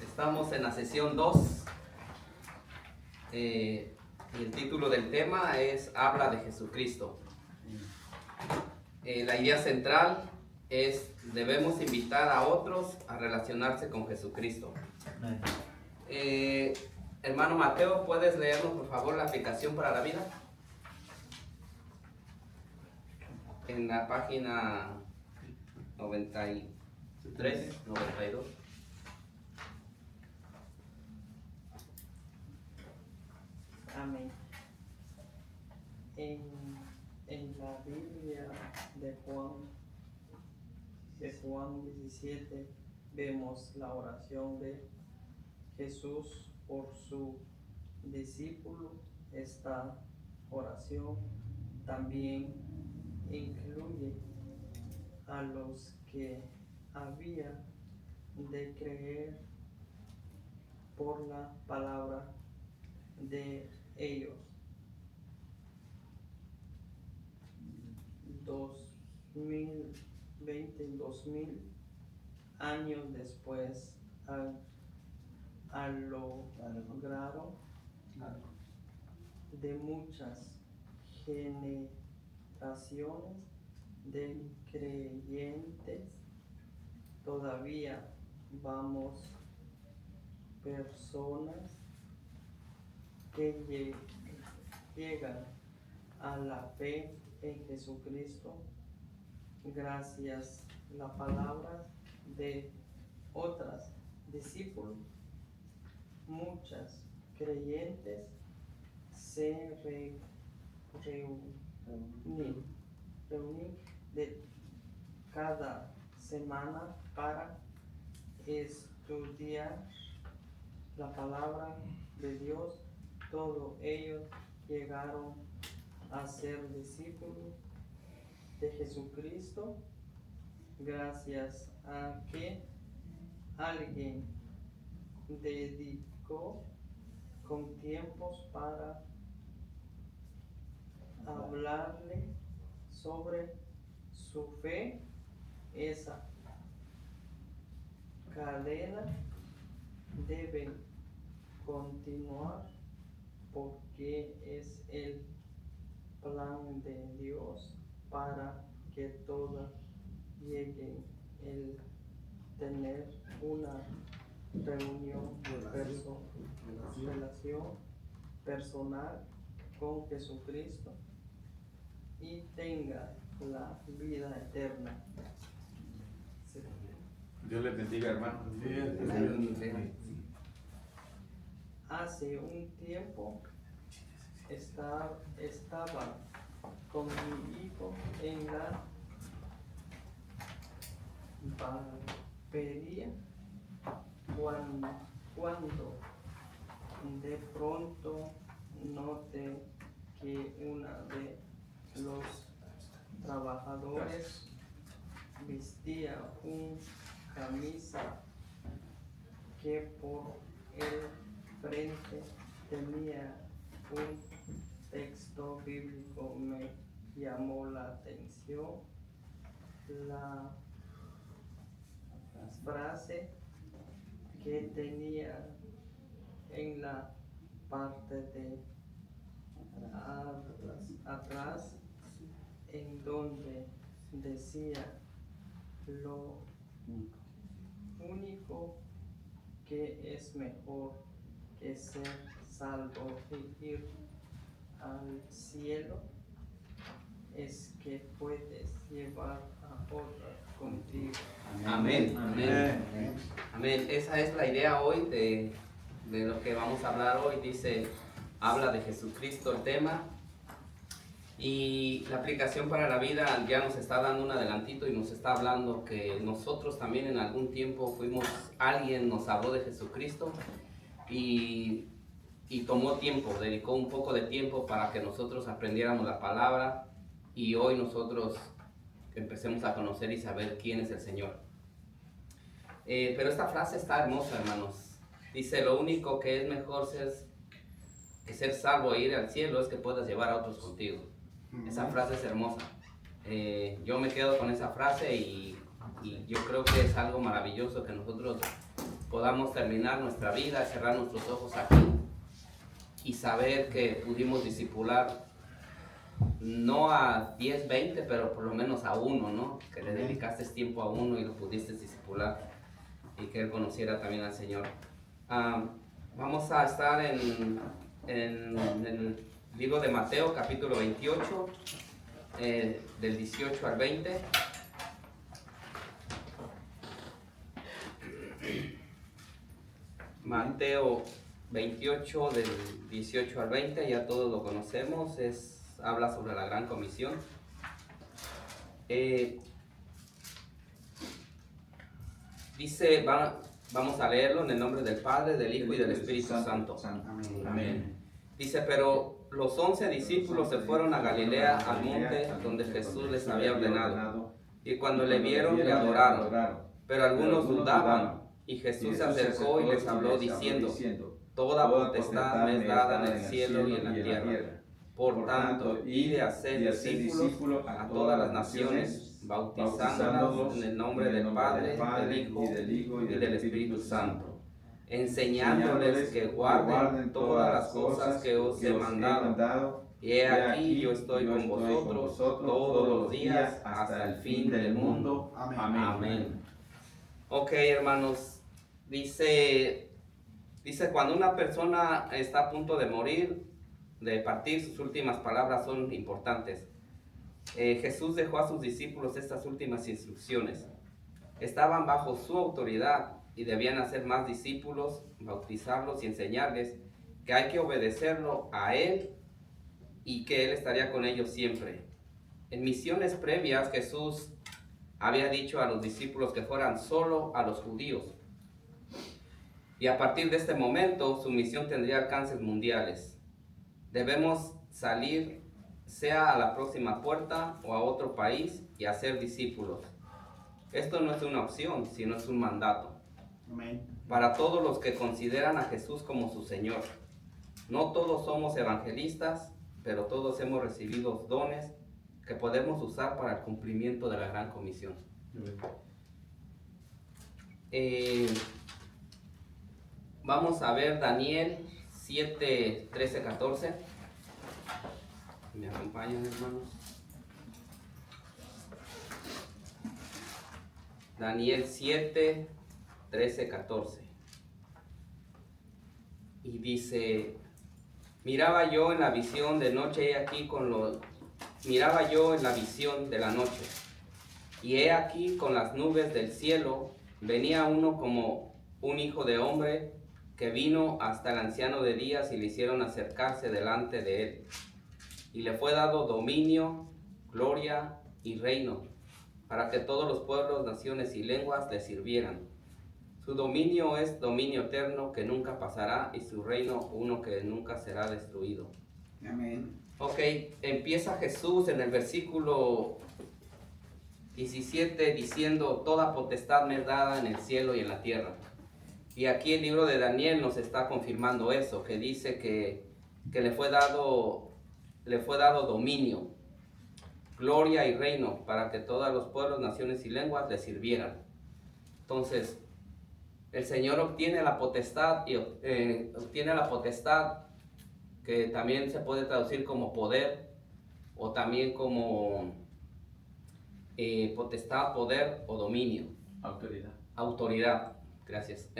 Estamos en la sesión 2 y el título del tema es Habla de Jesucristo. La idea central es: debemos invitar a otros a relacionarse con Jesucristo. Hermano Mateo, ¿puedes leernos por favor la aplicación para la vida? En la página 93, 92. Amén. En la Biblia de Juan 17 vemos la oración de Jesús por su discípulo. Esta oración también incluye a los que había de creer por la palabra de ellos. 2000 años después al lograr de muchas generaciones de creyentes, todavía vamos personas que llegan a la fe en Jesucristo gracias a la palabra de otros discípulos. Muchas creyentes se reúnen de cada semana para estudiar la palabra de Dios. Todos ellos llegaron a ser discípulos de Jesucristo gracias a que alguien dedicó con tiempos para hablarle sobre su fe. Esa cadena debe continuar porque es el plan de Dios para que todos lleguen a tener una relación personal con Jesucristo y tenga la vida eterna. Dios les bendiga, hermano. Hace un tiempo estaba con mi hijo en la barbería cuando de pronto noté que uno de los trabajadores vestía una camisa que por el frente tenía un texto bíblico. Me llamó la atención la frase que tenía en la parte de atrás, en donde decía: lo único que es mejor que ser salvo y ir al cielo es que puedes llevar a otros contigo. Amén. Amén. Amén. Esa es la idea hoy de lo que vamos a hablar hoy. Dice, habla de Jesucristo el tema. Y la aplicación para la vida ya nos está dando un adelantito y nos está hablando que nosotros también en algún tiempo alguien nos habló de Jesucristo y tomó tiempo, dedicó un poco de tiempo para que nosotros aprendiéramos la palabra y hoy nosotros empecemos a conocer y saber quién es el Señor. Pero esta frase está hermosa, hermanos. Dice, lo único que es mejor que ser salvo e ir al cielo es que puedas llevar a otros contigo. Esa frase es hermosa. Yo me quedo con esa frase y Y yo creo que es algo maravilloso que nosotros podamos terminar nuestra vida, cerrar nuestros ojos aquí y saber que pudimos discipular no a 10, 20, pero por lo menos a uno, ¿no? Que le dedicaste tiempo a uno y lo pudiste discipular y que él conociera también al Señor. Vamos a estar en el libro de Mateo, capítulo 28, del 18 al 20. Mateo 28 del 18 al 20, ya todos lo conocemos, habla sobre la gran comisión. Dice, vamos a leerlo en el nombre del Padre, del Hijo y del Espíritu Santo. Amén. Dice, pero los 11 discípulos se fueron a Galilea, al monte donde Jesús les había ordenado. Y cuando le vieron, le adoraron. Pero algunos dudaban. Y Jesús se acercó y les habló diciendo, toda potestad me es dada en el cielo y en la tierra. Por tanto, id a hacer discípulos a todas las naciones, bautizándolas en el nombre del Padre, del Hijo y del Espíritu Santo, enseñándoles que guarden todas las cosas que os he mandado. Y he aquí yo estoy con vosotros todos los días hasta el fin del mundo. Amén. Ok, hermanos, dice cuando una persona está a punto de morir, de partir, sus últimas palabras son importantes. Jesús dejó a sus discípulos estas últimas instrucciones. Estaban bajo su autoridad y debían hacer más discípulos, bautizarlos y enseñarles que hay que obedecerlo a Él y que Él estaría con ellos siempre. En misiones previas, Jesús había dicho a los discípulos que fueran solo a los judíos. Y a partir de este momento, su misión tendría alcances mundiales. Debemos salir, sea a la próxima puerta o a otro país, y hacer discípulos. Esto no es una opción, sino es un mandato. Amén. Para todos los que consideran a Jesús como su Señor. No todos somos evangelistas, pero todos hemos recibido dones que podemos usar para el cumplimiento de la gran comisión. Vamos a ver Daniel 7, 13, 14. ¿Me acompañan, hermanos? Daniel 7, 13, 14. Y dice, miraba yo en la visión de noche, miraba yo en la visión de la noche, y he aquí con las nubes del cielo venía uno como un hijo de hombre, que vino hasta el anciano de días y le hicieron acercarse delante de él. Y le fue dado dominio, gloria y reino, para que todos los pueblos, naciones y lenguas le sirvieran. Su dominio es dominio eterno que nunca pasará, y su reino uno que nunca será destruido. Amén. Ok, empieza Jesús en el versículo 17 diciendo, toda potestad me es dada en el cielo y en la tierra. Y aquí el libro de Daniel nos está confirmando eso, que dice que le fue dado dominio, gloria y reino, para que todos los pueblos, naciones y lenguas le sirvieran. Entonces, el Señor obtiene la potestad, que también se puede traducir como poder, o también como potestad, poder o dominio. Autoridad, gracias.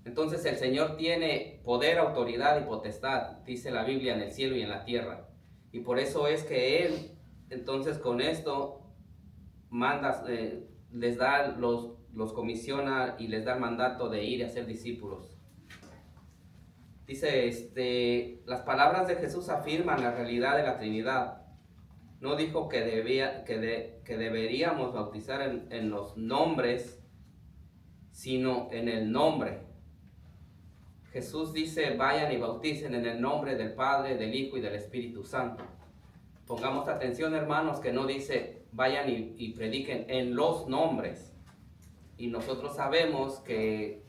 Entonces el Señor tiene poder, autoridad y potestad, dice la Biblia, en el cielo y en la tierra. Y por eso es que Él, entonces con esto, les da, los comisiona y les da el mandato de ir a ser discípulos. Dice, las palabras de Jesús afirman la realidad de la Trinidad. No dijo que deberíamos bautizar en los nombres, sino en el nombre. Jesús dice, vayan y bauticen en el nombre del Padre, del Hijo y del Espíritu Santo. Pongamos atención, hermanos, que no dice, vayan y prediquen en los nombres. Y nosotros sabemos que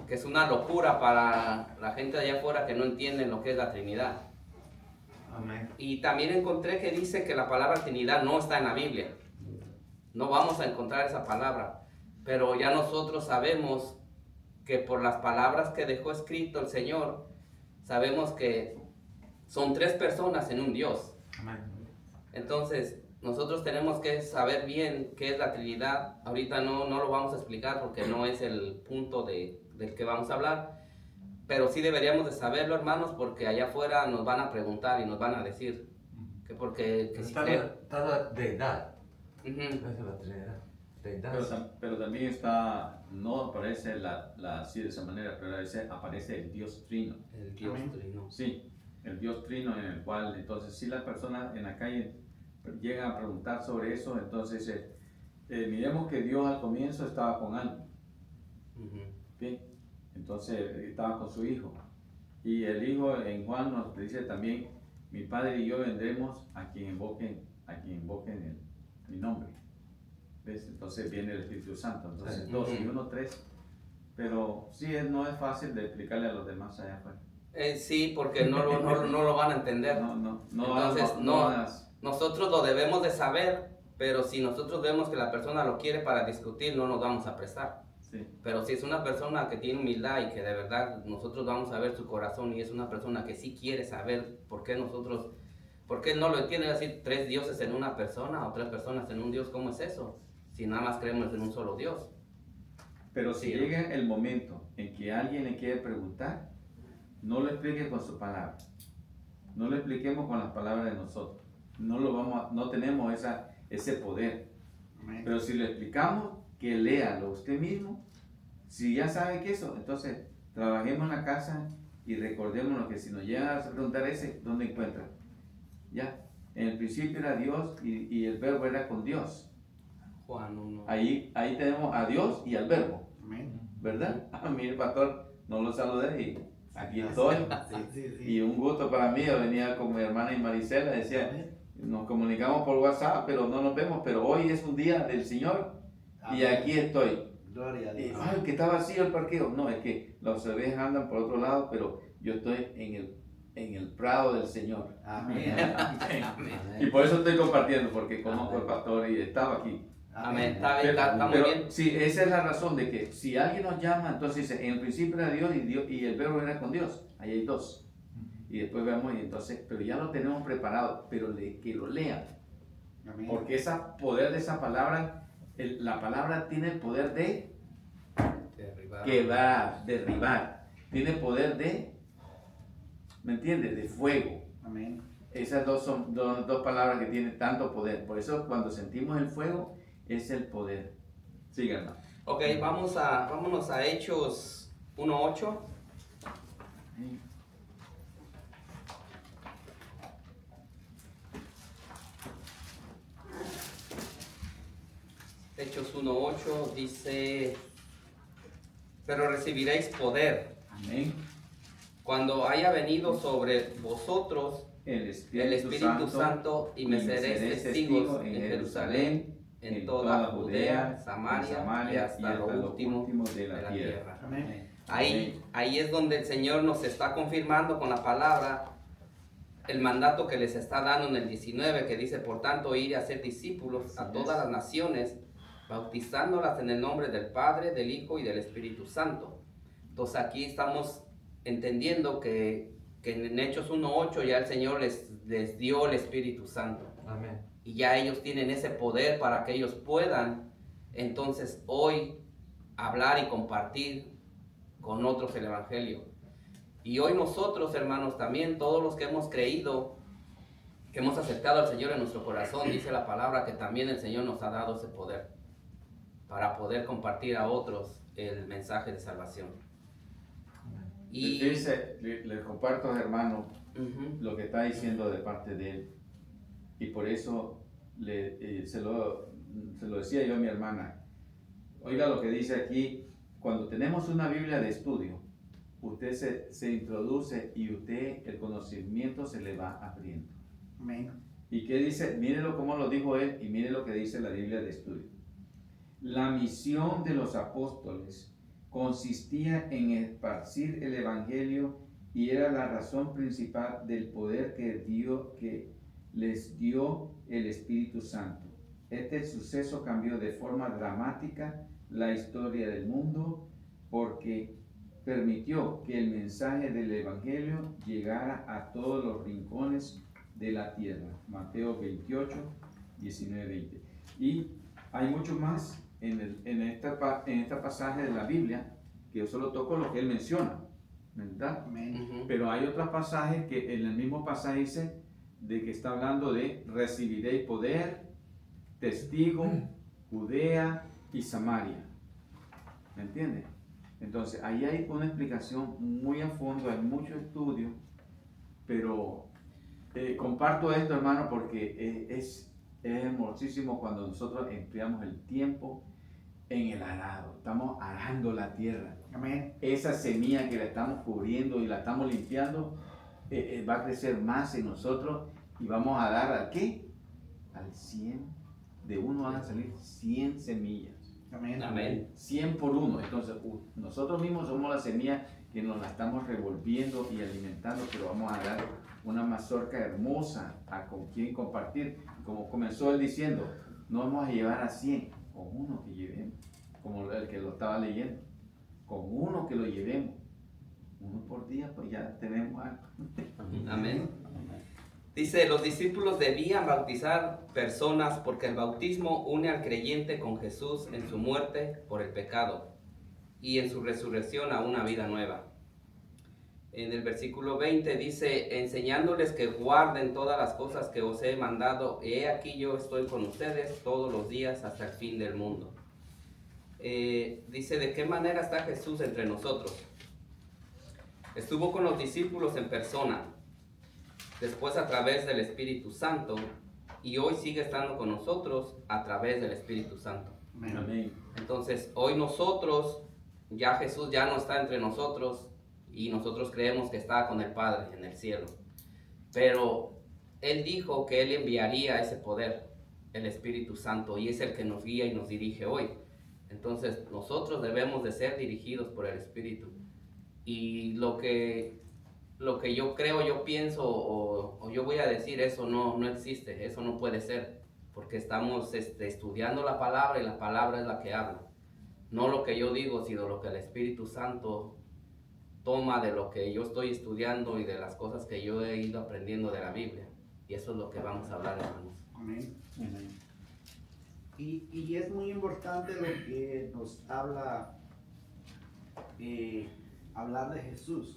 es una locura para la gente de allá afuera que no entienden lo que es la Trinidad. Amén. Y también encontré que dice que la palabra Trinidad no está en la Biblia. no vamos a encontrar esa palabra, pero ya nosotros sabemos que por las palabras que dejó escrito el Señor, sabemos que son 3 personas en un Dios. Amén. Entonces, nosotros tenemos que saber bien qué es la Trinidad. Ahorita no lo vamos a explicar porque no es el punto del que vamos a hablar, pero sí deberíamos de saberlo, hermanos, porque allá afuera nos van a preguntar y nos van a decir que porque que si Está la deidad. Ujú. Esa es la Trinidad. Deidad. Pero también está, no aparece así de esa manera, pero aparece el Dios Trino. El Dios Amén. Trino. Sí, el Dios Trino en el cual, entonces, si las personas en la calle llegan a preguntar sobre eso, entonces, miremos que Dios al comienzo estaba con alguien, Ujú. ¿sí? Entonces, estaba con su Hijo. Y el Hijo en Juan nos dice también, mi Padre y yo vendremos a quien invoquen mi nombre. ¿Ves? Entonces viene el Espíritu Santo. Entonces, Sí. 2 y 1, 3. Pero sí, no es fácil de explicarle a los demás allá afuera. Sí, porque no lo van a entender. No Entonces, van a- nosotros lo debemos de saber, pero si nosotros vemos que la persona lo quiere para discutir, no nos vamos a prestar. Sí. Pero si es una persona que tiene humildad y que de verdad nosotros vamos a ver su corazón y es una persona que sí quiere saber por qué no lo entiende, decir 3 dioses en una persona o 3 personas en un Dios, ¿cómo es eso? Si nada más creemos en un solo Dios. Pero si Sí. llega el momento en que alguien le quiere preguntar, no lo explique con su palabra. No lo expliquemos con las palabras de nosotros. No tenemos ese poder. Amén. Pero si le explicamos, que léalo usted mismo. Si ya sabe que eso, entonces trabajemos en la casa y recordémonos que si nos llega a preguntar ¿dónde encuentra? Ya, en el principio era Dios y el verbo era con Dios. Juan 1. Ahí tenemos a Dios y al verbo, Amén. ¿verdad? Mire, pastor, no lo saludé y aquí estoy. Sí. Y un gusto para mí, yo venía con mi hermana y Marisela, decía, nos comunicamos por WhatsApp, pero no nos vemos, pero hoy es un día del Señor y aquí estoy. Gloria a Y, Dios. ay, que está vacío el parqueo. No, es que las ovejas andan por otro lado, pero yo estoy en el prado del Señor. Amén. Y por eso estoy compartiendo, porque conozco al pastor y estaba aquí. Amén. Está bien, está muy Pero, bien. sí, esa es la razón de que si alguien nos llama, entonces dice, en el principio era Dios y el verbo era con Dios. Ahí hay 2. Y después vemos, y entonces, pero ya lo tenemos preparado, pero que lo lean. Amén. Porque ese poder de esa palabra, la palabra tiene el poder de quebrar, derribar. Tiene poder de, ¿me entiendes? De fuego. Amén. Esas son dos palabras que tienen tanto poder. Por eso cuando sentimos el fuego, es el poder. Síganme. Ok, vámonos a Hechos 1:8. Hechos 1:8 dice, pero recibiréis poder Amén. cuando haya venido sobre vosotros El el Espíritu Santo y me seréis testigos en Jerusalén, en toda Judea, Samaria y hasta lo último de la tierra. tierra. Amén. Ahí es donde el Señor nos está confirmando con la palabra el mandato que les está dando en el 19, que dice, por tanto, ir a hacer discípulos a todas las naciones, bautizándolas en el nombre del Padre, del Hijo y del Espíritu Santo. Entonces aquí estamos entendiendo que en Hechos 1:8 ya el Señor les dio el Espíritu Santo. Amén. Y ya ellos tienen ese poder para que ellos puedan entonces hoy hablar y compartir con otros el Evangelio. Y hoy nosotros, hermanos, también todos los que hemos creído, que hemos aceptado al Señor en nuestro corazón, dice la palabra que también el Señor nos ha dado ese poder para poder compartir a otros el mensaje de salvación. Y Dice, le comparto, hermano, ujú, lo que está diciendo de parte de él. Y por eso se lo decía yo a mi hermana. Oiga lo que dice aquí. Cuando tenemos una Biblia de estudio, usted se introduce y el conocimiento se le va abriendo. Amén. ¿Y qué dice? Mírelo cómo lo dijo él y mire lo que dice la Biblia de estudio. La misión de los apóstoles consistía en esparcir el Evangelio y era la razón principal del poder que les dio el Espíritu Santo. Este suceso cambió de forma dramática la historia del mundo porque permitió que el mensaje del Evangelio llegara a todos los rincones de la tierra. Mateo 28, 19, 20. Y hay mucho más en esta pasaje de la Biblia, que yo solo toco lo que él menciona, ¿verdad? Amén. Pero hay otros pasajes que en el mismo pasaje dice de que está hablando de recibiréis poder, testigo, Judea y Samaria. ¿Me entiendes? Entonces, ahí hay una explicación muy a fondo, hay mucho estudio, pero comparto esto, hermano, porque es hermosísimo cuando nosotros empleamos el tiempo en el arado. Estamos arando la tierra. Amén. Esa semilla que la estamos cubriendo y la estamos limpiando va a crecer más en nosotros y vamos a dar ¿al qué? Al 100. De uno van a salir 100 semillas. Amén. Amén. 100 por uno. Entonces, nosotros mismos somos la semilla que nos la estamos revolviendo y alimentando, pero vamos a dar una mazorca hermosa a con quien compartir. Como comenzó él diciendo, no vamos a llevar a 100, con uno que llevemos, como el que lo estaba leyendo, con uno que lo llevemos, uno por día, pues ya tenemos algo. Amén. Dice, los discípulos debían bautizar personas porque el bautismo une al creyente con Jesús en su muerte por el pecado y en su resurrección a una vida nueva. En el versículo 20 dice, enseñándoles que guarden todas las cosas que os he mandado, he aquí yo estoy con ustedes todos los días hasta el fin del mundo. Dice, ¿de qué manera está Jesús entre nosotros? Estuvo con los discípulos en persona, después a través del Espíritu Santo, y hoy sigue estando con nosotros a través del Espíritu Santo. Amén. Amén. Entonces, hoy nosotros, ya Jesús ya no está entre nosotros, y nosotros creemos que está con el Padre en el cielo. Pero Él dijo que Él enviaría ese poder, el Espíritu Santo, y es el que nos guía y nos dirige hoy. Entonces, nosotros debemos de ser dirigidos por el Espíritu. Y lo que yo creo, yo pienso o yo voy a decir, eso no existe, eso no puede ser, porque estamos estudiando la palabra y la palabra es la que habla. No lo que yo digo, sino lo que el Espíritu Santo toma de lo que yo estoy estudiando y de las cosas que yo he ido aprendiendo de la Biblia. Y eso es lo que vamos a hablar, hermanos. Amén. Amén. Y es muy importante lo que nos habla, hablar de Jesús.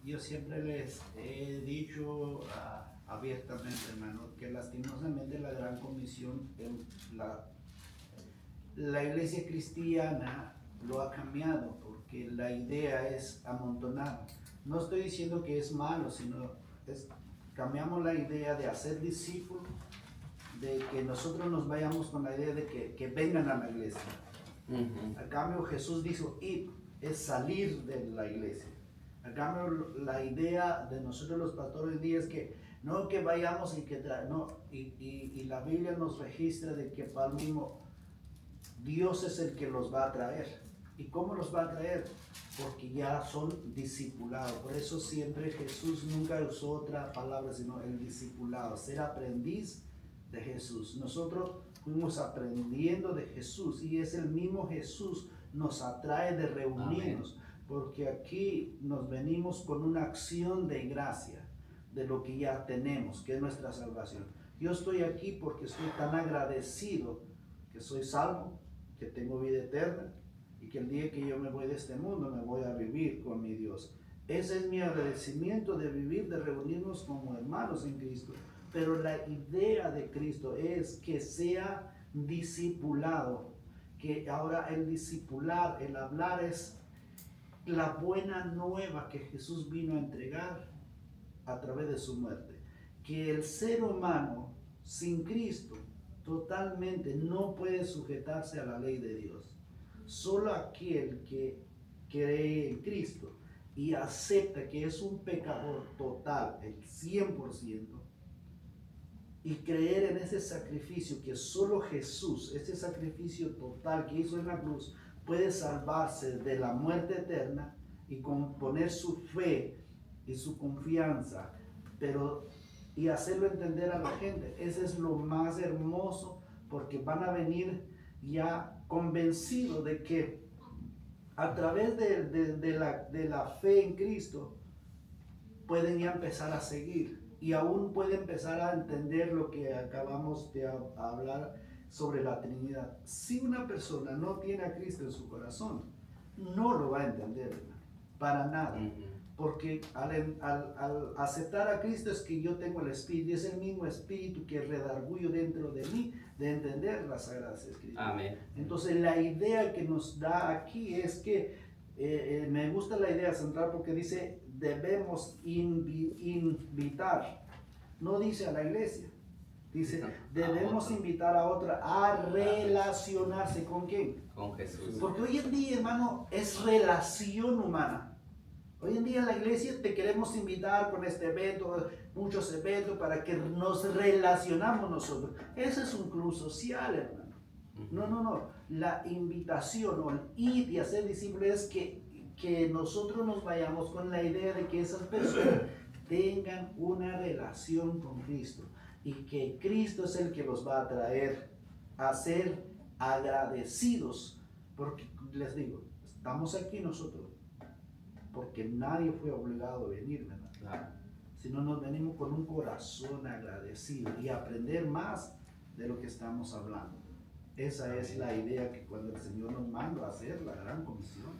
Yo siempre les he dicho abiertamente, hermano, que lastimosamente la gran comisión, la iglesia cristiana lo ha cambiado, porque la idea es amontonar. No estoy diciendo que es malo, sino cambiamos la idea de hacer discípulos, de que nosotros nos vayamos con la idea de que vengan a la iglesia. Al cambio, Jesús dijo, ir, es salir de la iglesia. Al cambio, la idea de nosotros los pastores hoy día es que no que vayamos y que y la Biblia nos registra de que para el mismo Dios es el que los va a traer. ¿Y cómo los va a traer? Porque ya son discipulados. Por eso siempre Jesús nunca usó otra palabra sino el discipulado, ser aprendiz de Jesús. Nosotros fuimos aprendiendo de Jesús y es el mismo Jesús nos atrae de reunirnos. Amén. Porque aquí nos venimos con una acción de gracia de lo que ya tenemos, que es nuestra salvación. Yo estoy aquí porque estoy tan agradecido que soy salvo, que tengo vida eterna y que el día que yo me voy de este mundo me voy a vivir con mi Dios. Ese es mi agradecimiento de vivir, de reunirnos como hermanos en Cristo. Pero la idea de Cristo es que sea discipulado, que ahora el discipular, el hablar es la buena nueva que Jesús vino a entregar a través de su muerte. Que el ser humano sin Cristo totalmente no puede sujetarse a la ley de Dios. Solo aquel que cree en Cristo y acepta que es un pecador total, el 100%, y creer en ese sacrificio que solo Jesús, ese sacrificio total que hizo en la cruz, puede salvarse de la muerte eterna y poner su fe y su confianza, pero y hacerlo entender a la gente. Ese es lo más hermoso, porque van a venir ya convencidos de que a través de la fe en Cristo pueden ya empezar a seguir y aún pueden empezar a entender lo que acabamos de hablar sobre la Trinidad. Si una persona no tiene a Cristo en su corazón, no lo va a entender, hermano, para nada. Porque al aceptar a Cristo es que yo tengo el Espíritu, y es el mismo Espíritu que redarguyo dentro de mí de entender las Sagradas Escrituras. Amén. Entonces la idea que nos da aquí es que, me gusta la idea central porque dice debemos invitar, no dice a la iglesia, dice debemos invitar a otra a relacionarse con ¿quién? Con Jesús. Porque hoy en día, hermano, es relación humana. Hoy en día en la iglesia te queremos invitar con este evento, muchos eventos para que nos relacionamos nosotros. Ese es un club social, hermano. No. La invitación o el ir y hacer discípulos es que nosotros nos vayamos con la idea de que esas personas tengan una relación con Cristo y que Cristo es el que los va a traer a ser agradecidos. Porque les digo, estamos aquí nosotros porque nadie fue obligado a venir, ¿verdad? Claro. Sino nos venimos con un corazón agradecido y aprender más de lo que estamos hablando. Esa es la idea que cuando el Señor nos manda a hacer la gran comisión.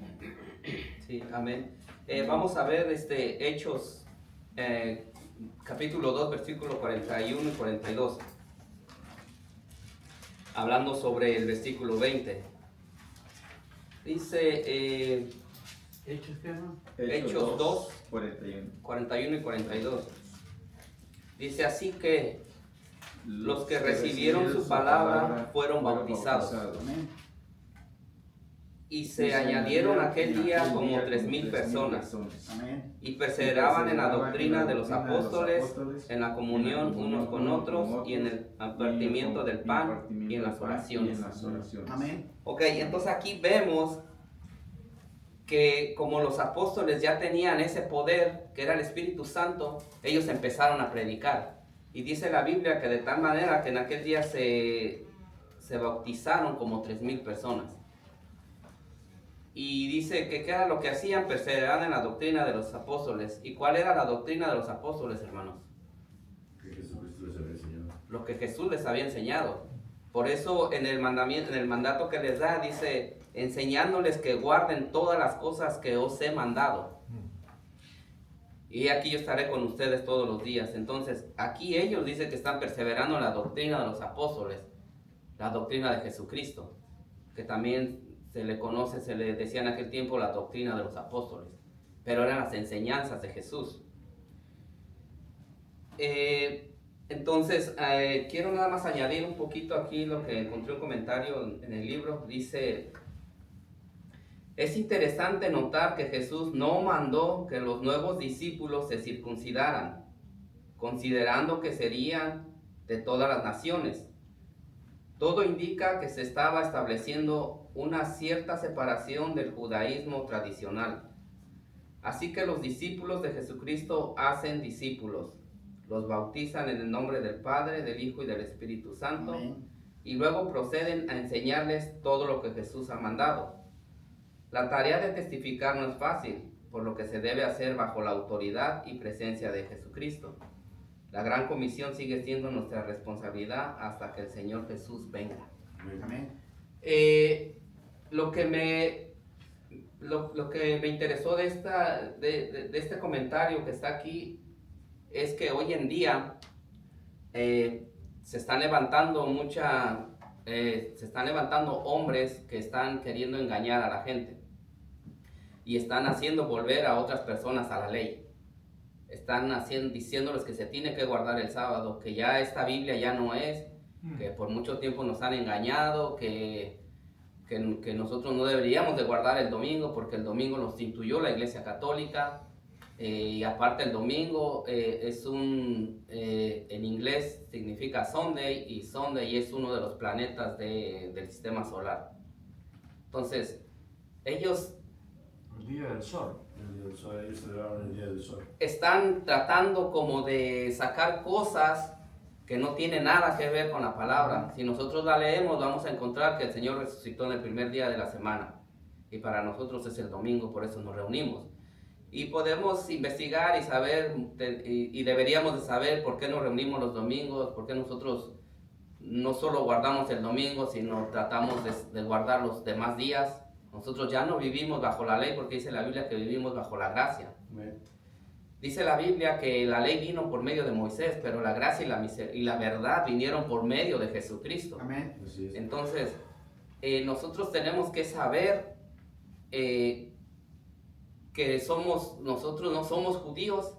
Sí, amén. Vamos a ver Hechos, capítulo 2, versículo 41 y 42. Hablando sobre el versículo 20. Dice... ¿Hechos qué, hermano? Hechos 2, 41 y 42. Dice así que los que recibieron su palabra fueron bautizados. Amén. Y se añadieron aquel día como 3,000 personas. Amén. Y perseveraban en la doctrina de los apóstoles, en la comunión unos con otros, y en el partimiento del pan y en las oraciones. Amén. Ok, entonces aquí vemos que como los apóstoles ya tenían ese poder, que era el Espíritu Santo, ellos empezaron a predicar. Y dice la Biblia que de tal manera que en aquel día se bautizaron como 3,000 personas. Y dice que ¿qué era lo que hacían? Perseveraban en la doctrina de los apóstoles. ¿Y cuál era la doctrina de los apóstoles, hermanos? Que Jesucristo les había enseñado. Lo que Jesús les había enseñado. Por eso en el mandamiento, en el mandato que les da, dice, enseñándoles que guarden todas las cosas que os he mandado. Y aquí yo estaré con ustedes todos los días. Entonces, aquí ellos dicen que están perseverando en la doctrina de los apóstoles, la doctrina de Jesucristo, que también se le conoce, se le decía en aquel tiempo la doctrina de los apóstoles, pero eran las enseñanzas de Jesús. Entonces, quiero nada más añadir un poquito aquí lo que encontré un comentario en el libro. Dice, es interesante notar que Jesús no mandó que los nuevos discípulos se circuncidaran, considerando que serían de todas las naciones. Todo indica que se estaba estableciendo una cierta separación del judaísmo tradicional. Así que los discípulos de Jesucristo hacen discípulos. Los bautizan en el nombre del Padre, del Hijo y del Espíritu Santo. Amén. Y luego proceden a enseñarles todo lo que Jesús ha mandado. La tarea de testificar no es fácil, por lo que se debe hacer bajo la autoridad y presencia de Jesucristo. La gran comisión sigue siendo nuestra responsabilidad hasta que el Señor Jesús venga. Amén. Lo que me interesó de este comentario que está aquí es que hoy en día se están levantando hombres que están queriendo engañar a la gente y están haciendo volver a otras personas a la ley. Están diciéndoles que se tiene que guardar el sábado, que ya esta Biblia ya no es, que por mucho tiempo nos han engañado, que nosotros no deberíamos de guardar el domingo porque el domingo nos instituyó la Iglesia Católica. Y aparte el domingo en inglés significa Sunday, y Sunday es uno de los planetas del sistema solar. Entonces, ellos El día del sol. El día del sol, ellos celebraron el día del sol. Están tratando como de sacar cosas que no tienen nada que ver con la palabra. Si nosotros la leemos, vamos a encontrar que el Señor resucitó en el primer día de la semana. Y para nosotros es el domingo, por eso nos reunimos. Y podemos investigar y saber, y deberíamos de saber por qué nos reunimos los domingos, por qué nosotros no solo guardamos el domingo, sino tratamos de guardar los demás días. Nosotros ya no vivimos bajo la ley, porque dice la Biblia que vivimos bajo la gracia. Amén. Dice la Biblia que la ley vino por medio de Moisés, pero la gracia y la verdad vinieron por medio de Jesucristo. Amén. Así es. Entonces, nosotros tenemos que saber que nosotros no somos judíos,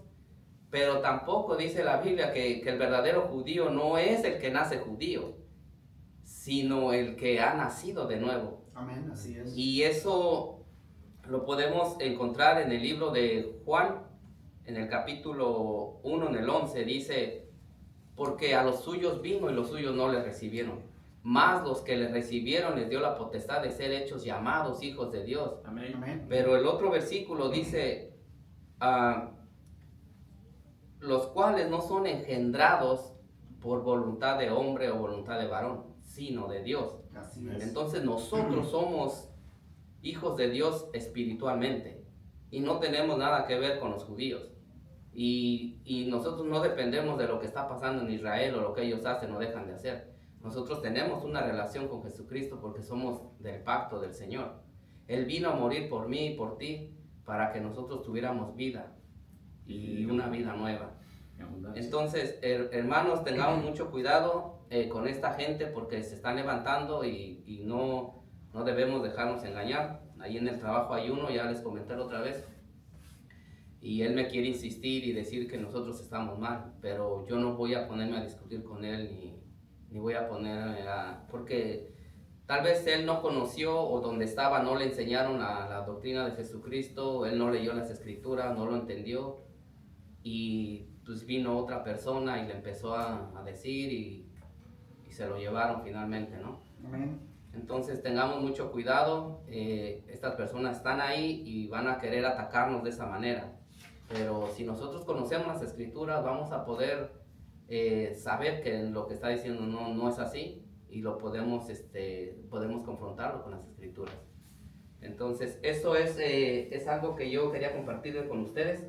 pero tampoco dice la Biblia que el verdadero judío no es el que nace judío, sino el que ha nacido de nuevo. Amén, así es. Y eso lo podemos encontrar en el libro de Juan, en el capítulo 1, en el 11, dice, porque a los suyos vino y los suyos no les recibieron, mas los que les recibieron les dio la potestad de ser hechos llamados hijos de Dios. Amén. Amén. Pero el otro versículo dice, los cuales no son engendrados por voluntad de hombre o voluntad de varón, sino de Dios. Así es. Entonces nosotros somos hijos de Dios espiritualmente y no tenemos nada que ver con los judíos. Y nosotros no dependemos de lo que está pasando en Israel o lo que ellos hacen o dejan de hacer. Nosotros tenemos una relación con Jesucristo porque somos del pacto del Señor. Él vino a morir por mí y por ti para que nosotros tuviéramos vida y una vida nueva. Entonces, hermanos, tengamos mucho cuidado con esta gente porque se están levantando y no debemos dejarnos engañar. Ahí en el trabajo hay uno, ya les comenté la otra vez, y él me quiere insistir y decir que nosotros estamos mal, pero yo no voy a ponerme a discutir con él ni voy a ponerme porque tal vez él no conoció o donde estaba no le enseñaron la doctrina de Jesucristo, él no leyó las escrituras, no lo entendió y pues vino otra persona y le empezó a decir y se lo llevaron finalmente, ¿no? Amén. Entonces tengamos mucho cuidado, estas personas están ahí y van a querer atacarnos de esa manera, pero si nosotros conocemos las escrituras vamos a poder saber que lo que está diciendo no es así y lo podemos confrontarlo con las escrituras. Entonces eso es algo que yo quería compartir con ustedes.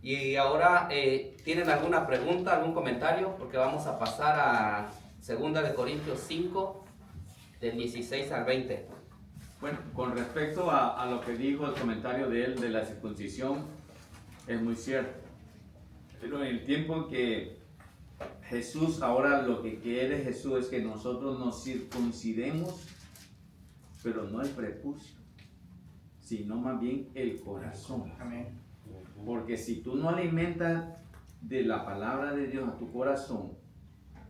Y ahora, ¿tienen alguna pregunta, algún comentario? Porque vamos a pasar a 2 de Corintios 5, del 16 al 20. Bueno, con respecto a lo que dijo el comentario de él de la circuncisión, es muy cierto. Pero en el tiempo en que Jesús, ahora lo que quiere Jesús es que nosotros nos circuncidemos, pero no el prepucio, sino más bien el corazón. Amén. Porque si tú no alimentas de la palabra de Dios a tu corazón,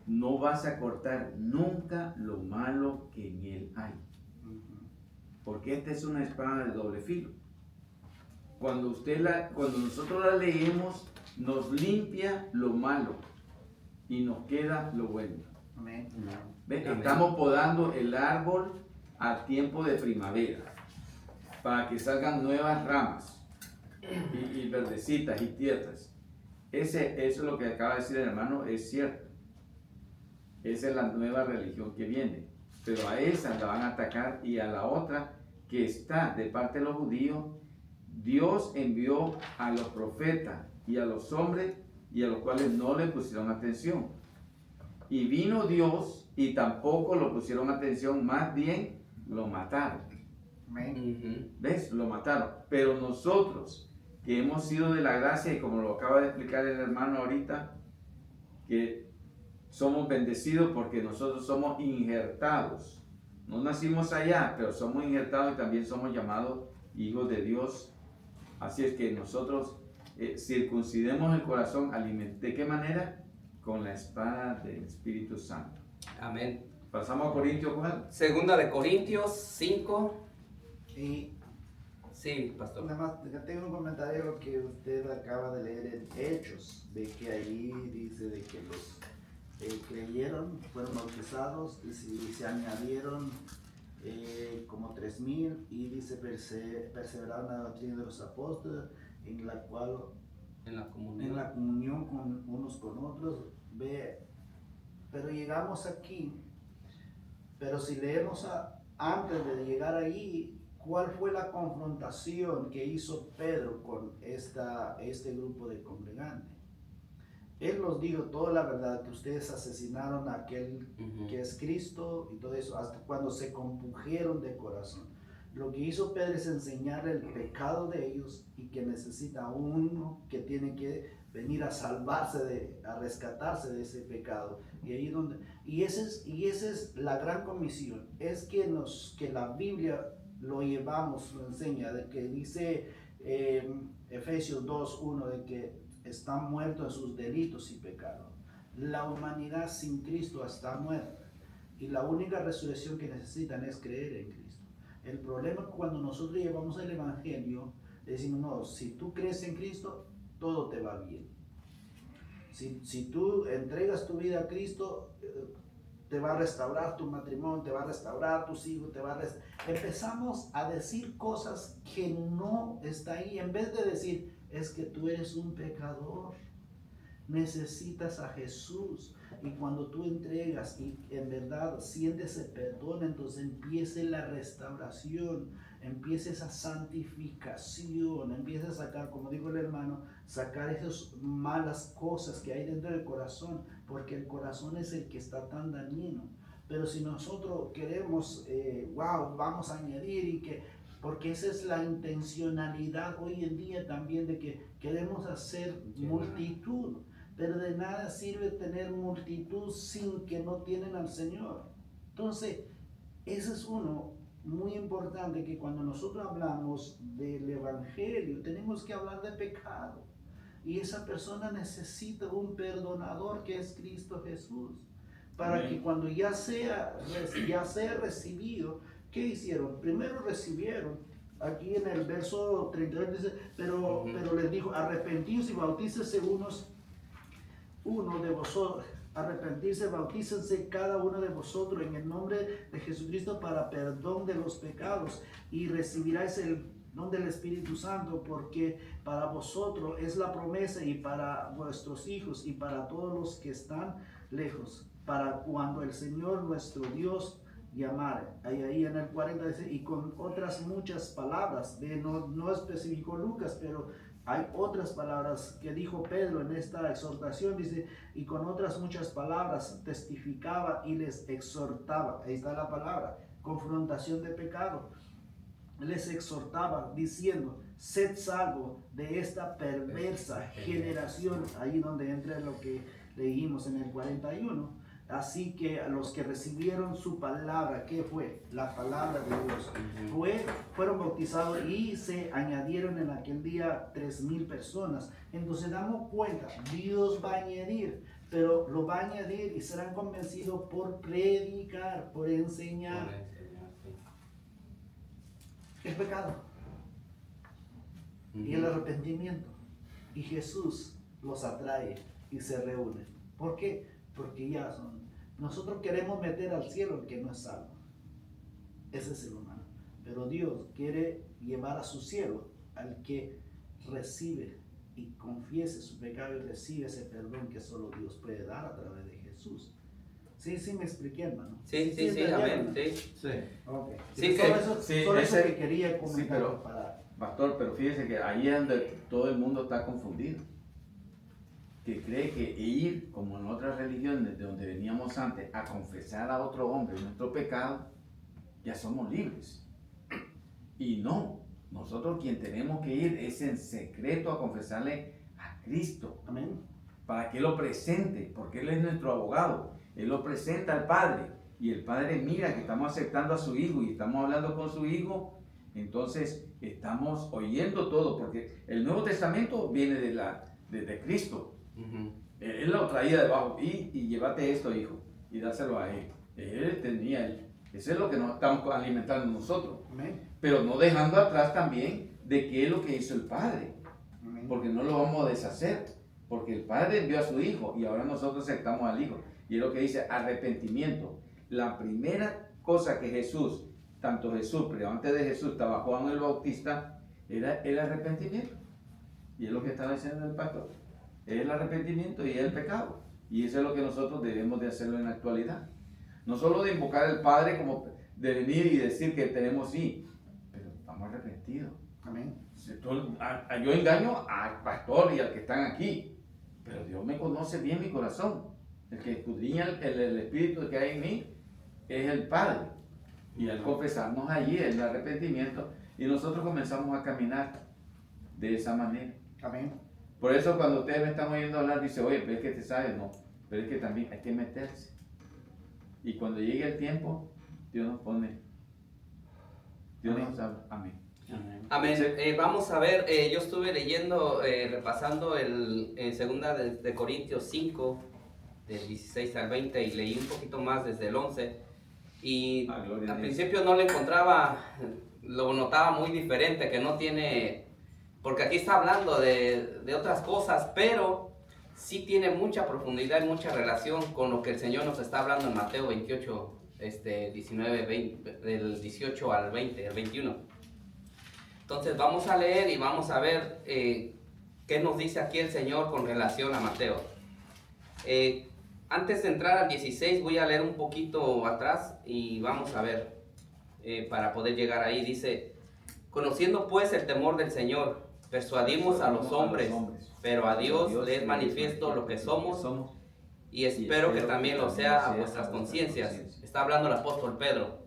no vas a cortar nunca lo malo que en él hay. Porque esta es una espada de doble filo. Cuando nosotros la leemos, nos limpia lo malo y nos queda lo bueno. Amén. ¿Ves? Amén. Estamos podando el árbol a tiempo de primavera para que salgan nuevas ramas y verdecitas y tiernas. Eso es lo que acaba de decir el hermano, es cierto. Esa es la nueva religión que viene. Pero a esa la van a atacar y a la otra que está de parte de los judíos, Dios envió a los profetas y a los hombres y a los cuales no le pusieron atención. Y vino Dios y tampoco lo pusieron atención, más bien lo mataron. Amén. ¿Ves? Lo mataron. Pero nosotros, que hemos sido de la gracia, y como lo acaba de explicar el hermano ahorita, que somos bendecidos porque nosotros somos injertados. No nacimos allá, pero somos injertados y también somos llamados hijos de Dios. Así es que nosotros circuncidemos el corazón. ¿De qué manera? Con la espada del Espíritu Santo. Amén. Pasamos a Corintios, Juan. 2 de Corintios 5. Y Sí, pastor. nada más, tengo un comentario que usted acaba de leer en Hechos, de que ahí dice de que los creyeron, fueron bautizados y se añadieron como 3,000, y dice perseveraron en la doctrina de los apóstoles, en la cual En la comunión. en la comunión con unos con otros. Pero llegamos aquí, pero si leemos antes de llegar ahí, ¿cuál fue la confrontación que hizo Pedro con este grupo de congregantes? Él nos dijo toda la verdad, que ustedes asesinaron a aquel que es Cristo y todo eso, hasta cuando se compungieron de corazón. Lo que hizo Pedro es enseñarle el pecado de ellos y que necesita uno que tiene que venir a salvarse, a rescatarse de ese pecado. Y esa es la gran comisión, es que la Biblia lo llevamos, lo enseña, de que dice Efesios 2:1, de que están muertos en sus delitos y pecados. La humanidad sin Cristo está muerta y la única resurrección que necesitan es creer en Cristo. El problema es que cuando nosotros llevamos el Evangelio, decimos, no, si tú crees en Cristo, todo te va bien. Si tú entregas tu vida a Cristo, te va a restaurar tu matrimonio, te va a restaurar tus hijos, empezamos a decir cosas que no está ahí, en vez de decir, es que tú eres un pecador, necesitas a Jesús, y cuando tú entregas y en verdad sientes ese perdón, entonces empieza la restauración, empieza esa santificación, empieza a sacar, como dijo el hermano, sacar esas malas cosas que hay dentro del corazón, porque el corazón es el que está tan dañino. Pero si nosotros queremos, vamos a añadir, porque esa es la intencionalidad hoy en día también, de que queremos hacer multitud, pero de nada sirve tener multitud sin que no tienen al Señor. Entonces, ese es uno muy importante, que cuando nosotros hablamos del Evangelio, tenemos que hablar de pecado, y esa persona necesita un perdonador que es Cristo Jesús, para Amén. Que cuando ya sea recibido, ¿qué hicieron? Primero recibieron, aquí en el verso 32 dice, pero les dijo, arrepentíos y bautícense uno de vosotros, arrepentirse, bautícense cada uno de vosotros en el nombre de Jesucristo para perdón de los pecados, y recibiráis el don del Espíritu Santo, porque para vosotros es la promesa, y para vuestros hijos, y para todos los que están lejos, para cuando el Señor nuestro Dios llamare. Ahí en el 40 dice, y con otras muchas palabras, no especificó Lucas, pero hay otras palabras que dijo Pedro en esta exhortación, dice, y con otras muchas palabras testificaba y les exhortaba. Ahí está la palabra, confrontación de pecado. Les exhortaba diciendo, sed salvo de esta perversa generación. Ahí donde entra lo que leímos en el 41. Así que a los que recibieron su palabra, ¿qué fue? La palabra de Dios. Fueron bautizados y se añadieron en aquel día 3,000 personas. Entonces damos cuenta, Dios va a añadir, pero lo va a añadir y serán convencidos por predicar, por enseñar. El pecado y el arrepentimiento. Y Jesús los atrae y se reúnen. ¿Por qué? Porque ya son. Nosotros queremos meter al cielo el que no es salvo. Ese es el humano. Pero Dios quiere llevar a su cielo al que recibe y confiese su pecado y recibe ese perdón que solo Dios puede dar a través de Jesús. Sí, me expliqué, hermano. Sí, amén. Sí. Okay. Sí, eso que quería comentar. Sí, pero, pastor, pero fíjese que ahí es donde todo el mundo está confundido. Que cree que ir, como en otras religiones de donde veníamos antes, a confesar a otro hombre nuestro pecado, ya somos libres. Y no, nosotros quien tenemos que ir es en secreto a confesarle a Cristo. Amén. Para que Él lo presente, porque Él es nuestro abogado. Él lo presenta al Padre, y el Padre mira que estamos aceptando a su Hijo y estamos hablando con su Hijo. Entonces estamos oyendo todo, porque el Nuevo Testamento viene de Cristo. Él lo traía debajo, y llévate esto, hijo, y dáselo a él. Él tenía eso es lo que nos estamos alimentando nosotros. Amén. Pero no dejando atrás también de qué es lo que hizo el Padre. Amén. Porque no lo vamos a deshacer, porque el Padre envió a su Hijo y ahora nosotros aceptamos al Hijo. Y es lo que dice arrepentimiento. La primera cosa que Jesús tanto Jesús, pero antes de Jesús estaba Juan el Bautista, era el arrepentimiento. Y es lo que estaba diciendo el pastor. Es el arrepentimiento y es el pecado. Y eso es lo que nosotros debemos de hacerlo en la actualidad. No solo de invocar al Padre como de venir y decir que tenemos sí, pero estamos arrepentidos. Amén. Yo engaño al pastor y al que están aquí, pero Dios me conoce bien mi corazón. El que escudriña el espíritu que hay en mí es el Padre. Y al confesarnos allí el arrepentimiento, y nosotros comenzamos a caminar de esa manera. Amén. Por eso cuando ustedes me están oyendo hablar, dice, oye, pero es que te sabes, no, pero es que también hay que meterse. Y cuando llegue el tiempo, Dios nos pone, Dios nos habla. Amén. Amén. Vamos a ver, yo estuve leyendo, repasando en segunda de Corintios 5, del 16 al 20, y leí un poquito más desde el 11. Y al principio no lo encontraba, lo notaba muy diferente, que no tiene, porque aquí está hablando de otras cosas, pero sí tiene mucha profundidad y mucha relación con lo que el Señor nos está hablando en Mateo 28, 19, 20, del 18 al 20, al 21. Entonces vamos a leer y vamos a ver qué nos dice aquí el Señor con relación a Mateo. Antes de entrar al 16 voy a leer un poquito atrás y vamos a ver para poder llegar ahí. Dice, conociendo pues el temor del Señor, persuadimos a los hombres, pero a Dios le es manifiesto lo que somos y espero que también lo sea a vuestras conciencias. Está hablando el apóstol Pedro.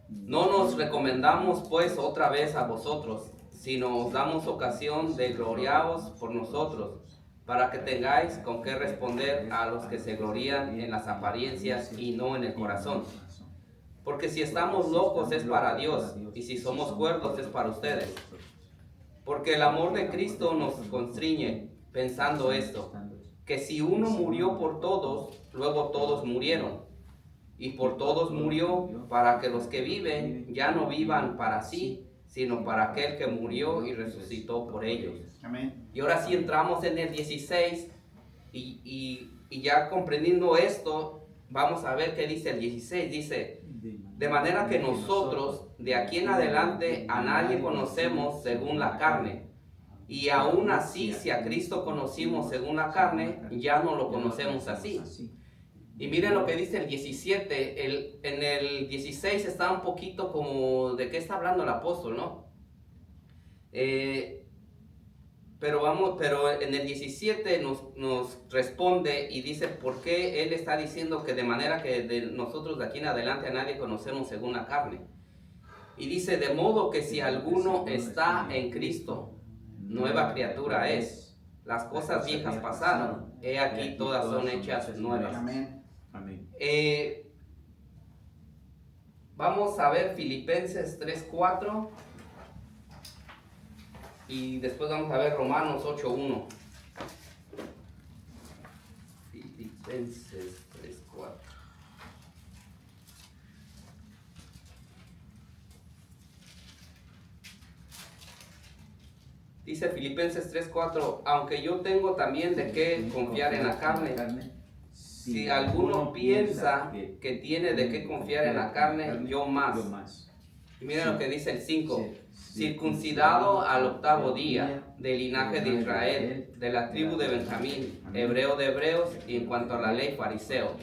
No nos recomendamos pues otra vez a vosotros, sino os damos ocasión de gloriaros por nosotros, para que tengáis con qué responder a los que se glorían en las apariencias y no en el corazón. Porque si estamos locos es para Dios, y si somos cuerdos es para ustedes. Porque el amor de Cristo nos constriñe, pensando esto, que si uno murió por todos, luego todos murieron. Y por todos murió, para que los que viven ya no vivan para sí, sino para aquel que murió y resucitó por ellos. Amén. Y ahora sí entramos en el 16 y ya comprendiendo esto, vamos a ver qué dice el 16. Dice, de manera que nosotros de aquí en adelante a nadie conocemos según la carne. Y aún así, si a Cristo conocimos según la carne, ya no lo conocemos así. Y miren lo que dice el 17, en el 16 está un poquito como de qué está hablando el apóstol, ¿no? Pero en el 17 nos responde y dice por qué él está diciendo que de manera que nosotros de aquí en adelante a nadie conocemos según la carne. Y dice, de modo que si alguno está en Cristo, nueva criatura es. Las cosas viejas pasaron, he aquí todas son hechas nuevas. Amén. Amén. Vamos a ver Filipenses 3:4 y después vamos a ver Romanos 8:1. Filipenses 3:4. Dice Filipenses 3:4, aunque yo tengo también de qué confiar en la carne. Si alguno piensa que tiene de qué confiar en la carne, yo más. Y miren lo que dice el 5. Circuncidado al octavo día, del linaje de Israel, de la tribu de Benjamín, hebreo de hebreos, y en cuanto a la ley, fariseo.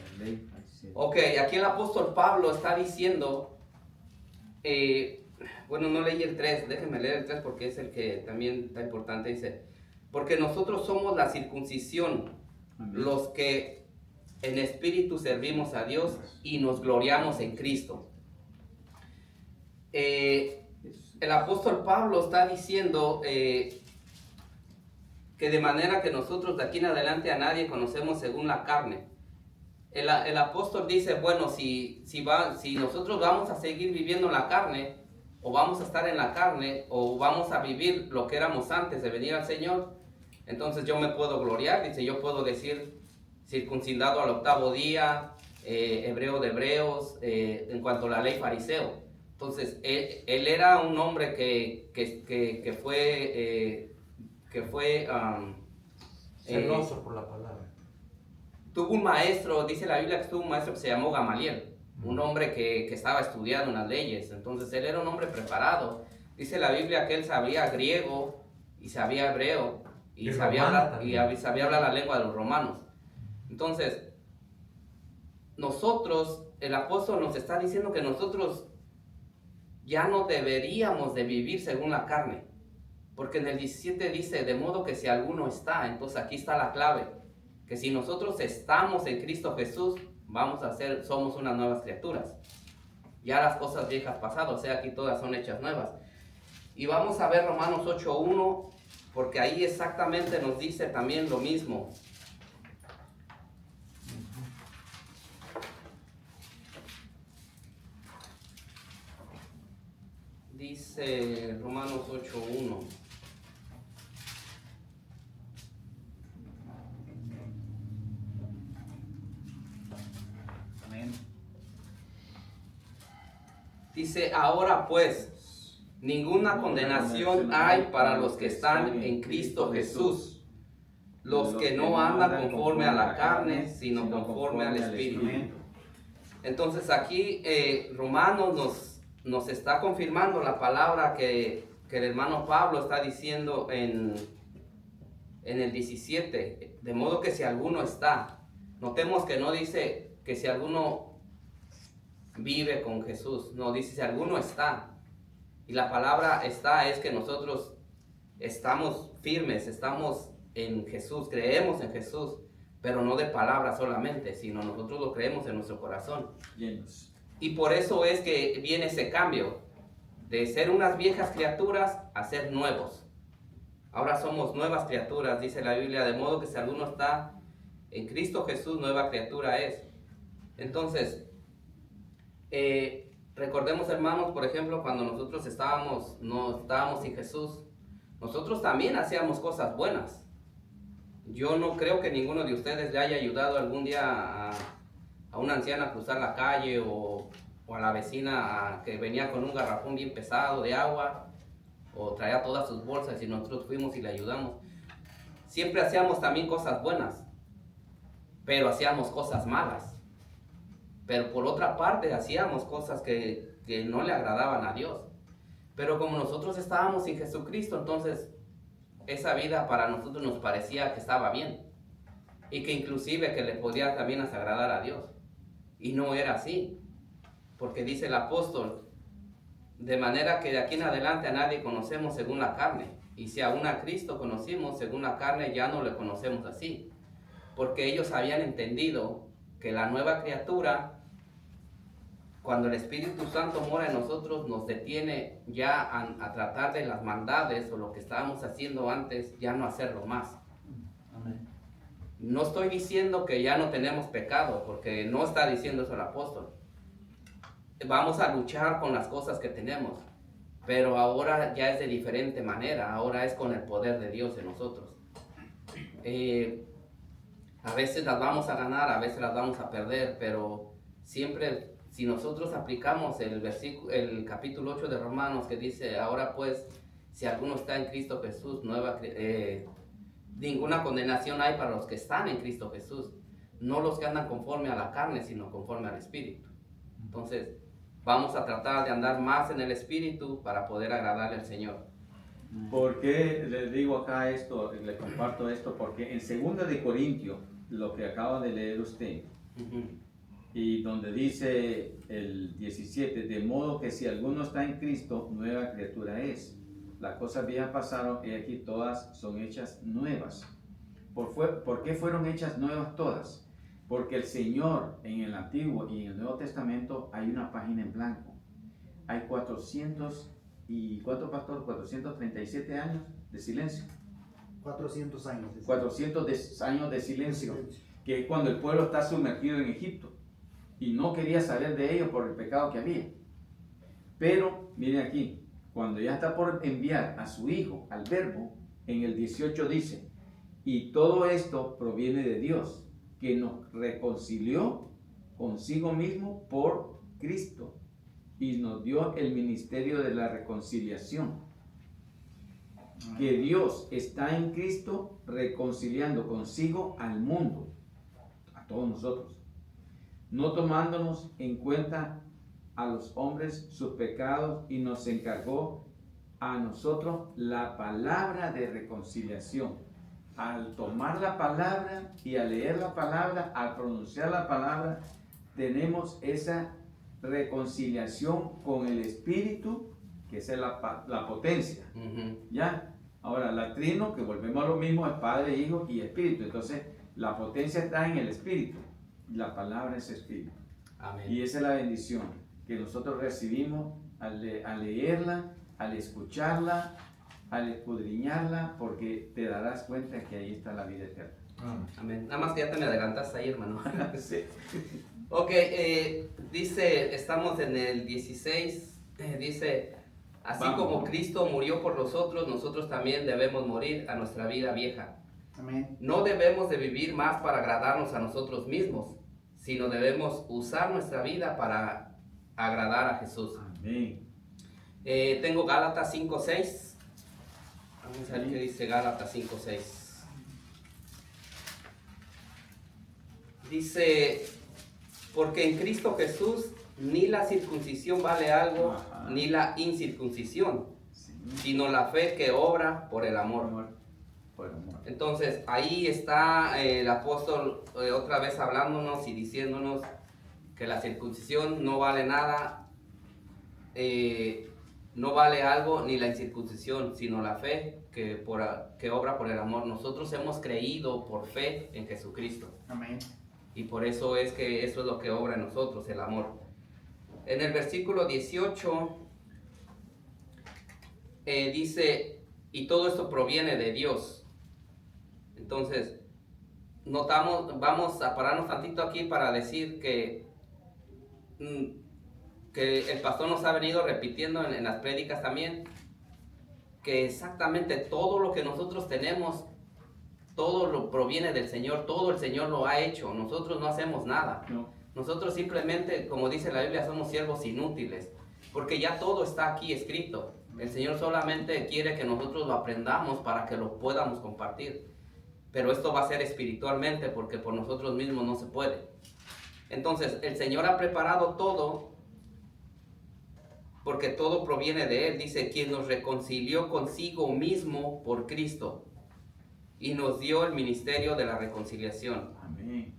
Ok, aquí el apóstol Pablo está diciendo, bueno, no leí el 3, déjenme leer el 3 porque es el que también está importante. Dice, porque nosotros somos la circuncisión, los que en espíritu servimos a Dios y nos gloriamos en Cristo. El apóstol Pablo está diciendo que de manera que nosotros de aquí en adelante a nadie conocemos según la carne. El apóstol dice, bueno, si nosotros vamos a seguir viviendo la carne, o vamos a estar en la carne, o vamos a vivir lo que éramos antes de venir al Señor, entonces yo me puedo gloriar, dice, yo puedo decir, circuncidado al octavo día, hebreo de hebreos, en cuanto a la ley, fariseo. Entonces, él era un hombre que fue celoso por la palabra. Tuvo un maestro, dice la Biblia que tuvo un maestro que se llamó Gamaliel. un hombre que estaba estudiando las leyes. Entonces él era un hombre preparado. Dice la Biblia que él sabía griego y sabía hebreo y sabía hablar la lengua de los romanos. Entonces, nosotros, el apóstol nos está diciendo que nosotros ya no deberíamos de vivir según la carne. Porque en el 17 dice, de modo que si alguno está, entonces aquí está la clave, que si nosotros estamos en Cristo Jesús, somos unas nuevas criaturas. Ya las cosas viejas pasadas, o sea, aquí todas son hechas nuevas. Y vamos a ver Romanos 8:1, porque ahí exactamente nos dice también lo mismo. Dice Romanos 8:1. Amén. Dice, ahora pues, ninguna condenación hay para los que están en Cristo Jesús, los que no andan conforme a la carne, sino conforme al Espíritu. Entonces aquí Romanos nos está confirmando la palabra que el hermano Pablo está diciendo en el 17, de modo que si alguno está, notemos que no dice que si alguno vive con Jesús, no, dice si alguno está. Y la palabra está es que nosotros estamos firmes, estamos en Jesús, creemos en Jesús, pero no de palabra solamente, sino nosotros lo creemos en nuestro corazón. Llenos. Y por eso es que viene ese cambio de ser unas viejas criaturas a ser nuevos. Ahora somos nuevas criaturas, dice la Biblia, de modo que si alguno está en Cristo Jesús, nueva criatura es. Entonces, recordemos, hermanos, por ejemplo, cuando nosotros no estábamos sin Jesús, nosotros también hacíamos cosas buenas. Yo no creo que ninguno de ustedes le haya ayudado algún día a una anciana a cruzar la calle o a la vecina que venía con un garrafón bien pesado de agua o traía todas sus bolsas y nosotros fuimos y le ayudamos. Siempre hacíamos también cosas buenas, pero hacíamos cosas malas. Pero por otra parte hacíamos cosas que no le agradaban a Dios. Pero como nosotros estábamos sin Jesucristo, entonces esa vida para nosotros nos parecía que estaba bien y que inclusive que le podía también agradar a Dios. Y no era así, porque dice el apóstol, de manera que de aquí en adelante a nadie conocemos según la carne, y si aún a Cristo conocimos según la carne, ya no le conocemos así, porque ellos habían entendido que la nueva criatura, cuando el Espíritu Santo mora en nosotros, nos detiene ya a tratar de las maldades o lo que estábamos haciendo antes, ya no hacerlo más. Amén. No estoy diciendo que ya no tenemos pecado, porque no está diciendo eso el apóstol. Vamos a luchar con las cosas que tenemos, pero ahora ya es de diferente manera, ahora es con el poder de Dios en nosotros. A veces las vamos a ganar, a veces las vamos a perder, pero siempre, si nosotros aplicamos el capítulo 8 de Romanos que dice, ahora pues, si alguno está en Cristo Jesús, ninguna condenación hay para los que están en Cristo Jesús, no los que andan conforme a la carne, sino conforme al Espíritu. Entonces, vamos a tratar de andar más en el Espíritu para poder agradarle al Señor. ¿Por qué les digo acá esto, les comparto esto? Porque en 2 de Corintios, lo que acaba de leer usted, y donde dice el 17, de modo que si alguno está en Cristo, nueva criatura es. Las cosas viejas pasaron y aquí todas son hechas nuevas. ¿Por qué fueron hechas nuevas todas? Porque el Señor en el Antiguo y en el Nuevo Testamento hay una página en blanco. Hay 437 años de silencio. 400 años. 400 años de silencio, que es cuando el pueblo está sumergido en Egipto y no quería salir de ellos por el pecado que había. Pero, miren aquí, cuando ya está por enviar a su Hijo, al Verbo, en el 18 dice, y todo esto proviene de Dios, que nos reconcilió consigo mismo por Cristo y nos dio el ministerio de la reconciliación. Que Dios está en Cristo reconciliando consigo al mundo, a todos nosotros, no tomándonos en cuenta a los hombres sus pecados, y nos encargó a nosotros la palabra de reconciliación. Al tomar la palabra y al leer la palabra, al pronunciar la palabra, tenemos esa reconciliación con el Espíritu, que esa es la potencia. ¿Ya? Ahora, la trino, que volvemos a lo mismo, es Padre, Hijo y Espíritu. Entonces, la potencia está en el Espíritu. La palabra es Espíritu. Amén. Y esa es la bendición que nosotros recibimos al leerla, al escucharla, al escudriñarla, porque te darás cuenta que ahí está la vida eterna. Amén. Nada más que ya te me adelantaste ahí, hermano. Sí. Ok, dice, estamos en el 16, dice, así Vamos. como Cristo murió por nosotros, nosotros también debemos morir a nuestra vida vieja. Amén. No debemos de vivir más para agradarnos a nosotros mismos, sino debemos usar nuestra vida para agradar a Jesús. Amén. Tengo Gálatas 5:6. Vamos a ver qué dice Gálatas 5:6. Dice, porque en Cristo Jesús ni la circuncisión vale algo, Ajá. ni la incircuncisión, Sí. sino la fe que obra por el amor. Por amor. Entonces, ahí está el apóstol otra vez hablándonos y diciéndonos que la circuncisión no vale nada, no vale algo, ni la incircuncisión, sino la fe que obra por el amor. Nosotros hemos creído por fe en Jesucristo. Amén. Y por eso es que eso es lo que obra en nosotros, el amor. En el versículo 18 dice, y todo esto proviene de Dios. Entonces, vamos a pararnos tantito aquí para decir que el pastor nos ha venido repitiendo en las prédicas también, que exactamente todo lo que nosotros tenemos, todo lo proviene del Señor, todo el Señor lo ha hecho, nosotros no hacemos nada. No. Nosotros simplemente, como dice la Biblia, somos siervos inútiles, porque ya todo está aquí escrito. El Señor solamente quiere que nosotros lo aprendamos para que lo podamos compartir. Pero esto va a ser espiritualmente, porque por nosotros mismos no se puede. Entonces, el Señor ha preparado todo, porque todo proviene de Él. Dice, quien nos reconcilió consigo mismo por Cristo y nos dio el ministerio de la reconciliación. Amén.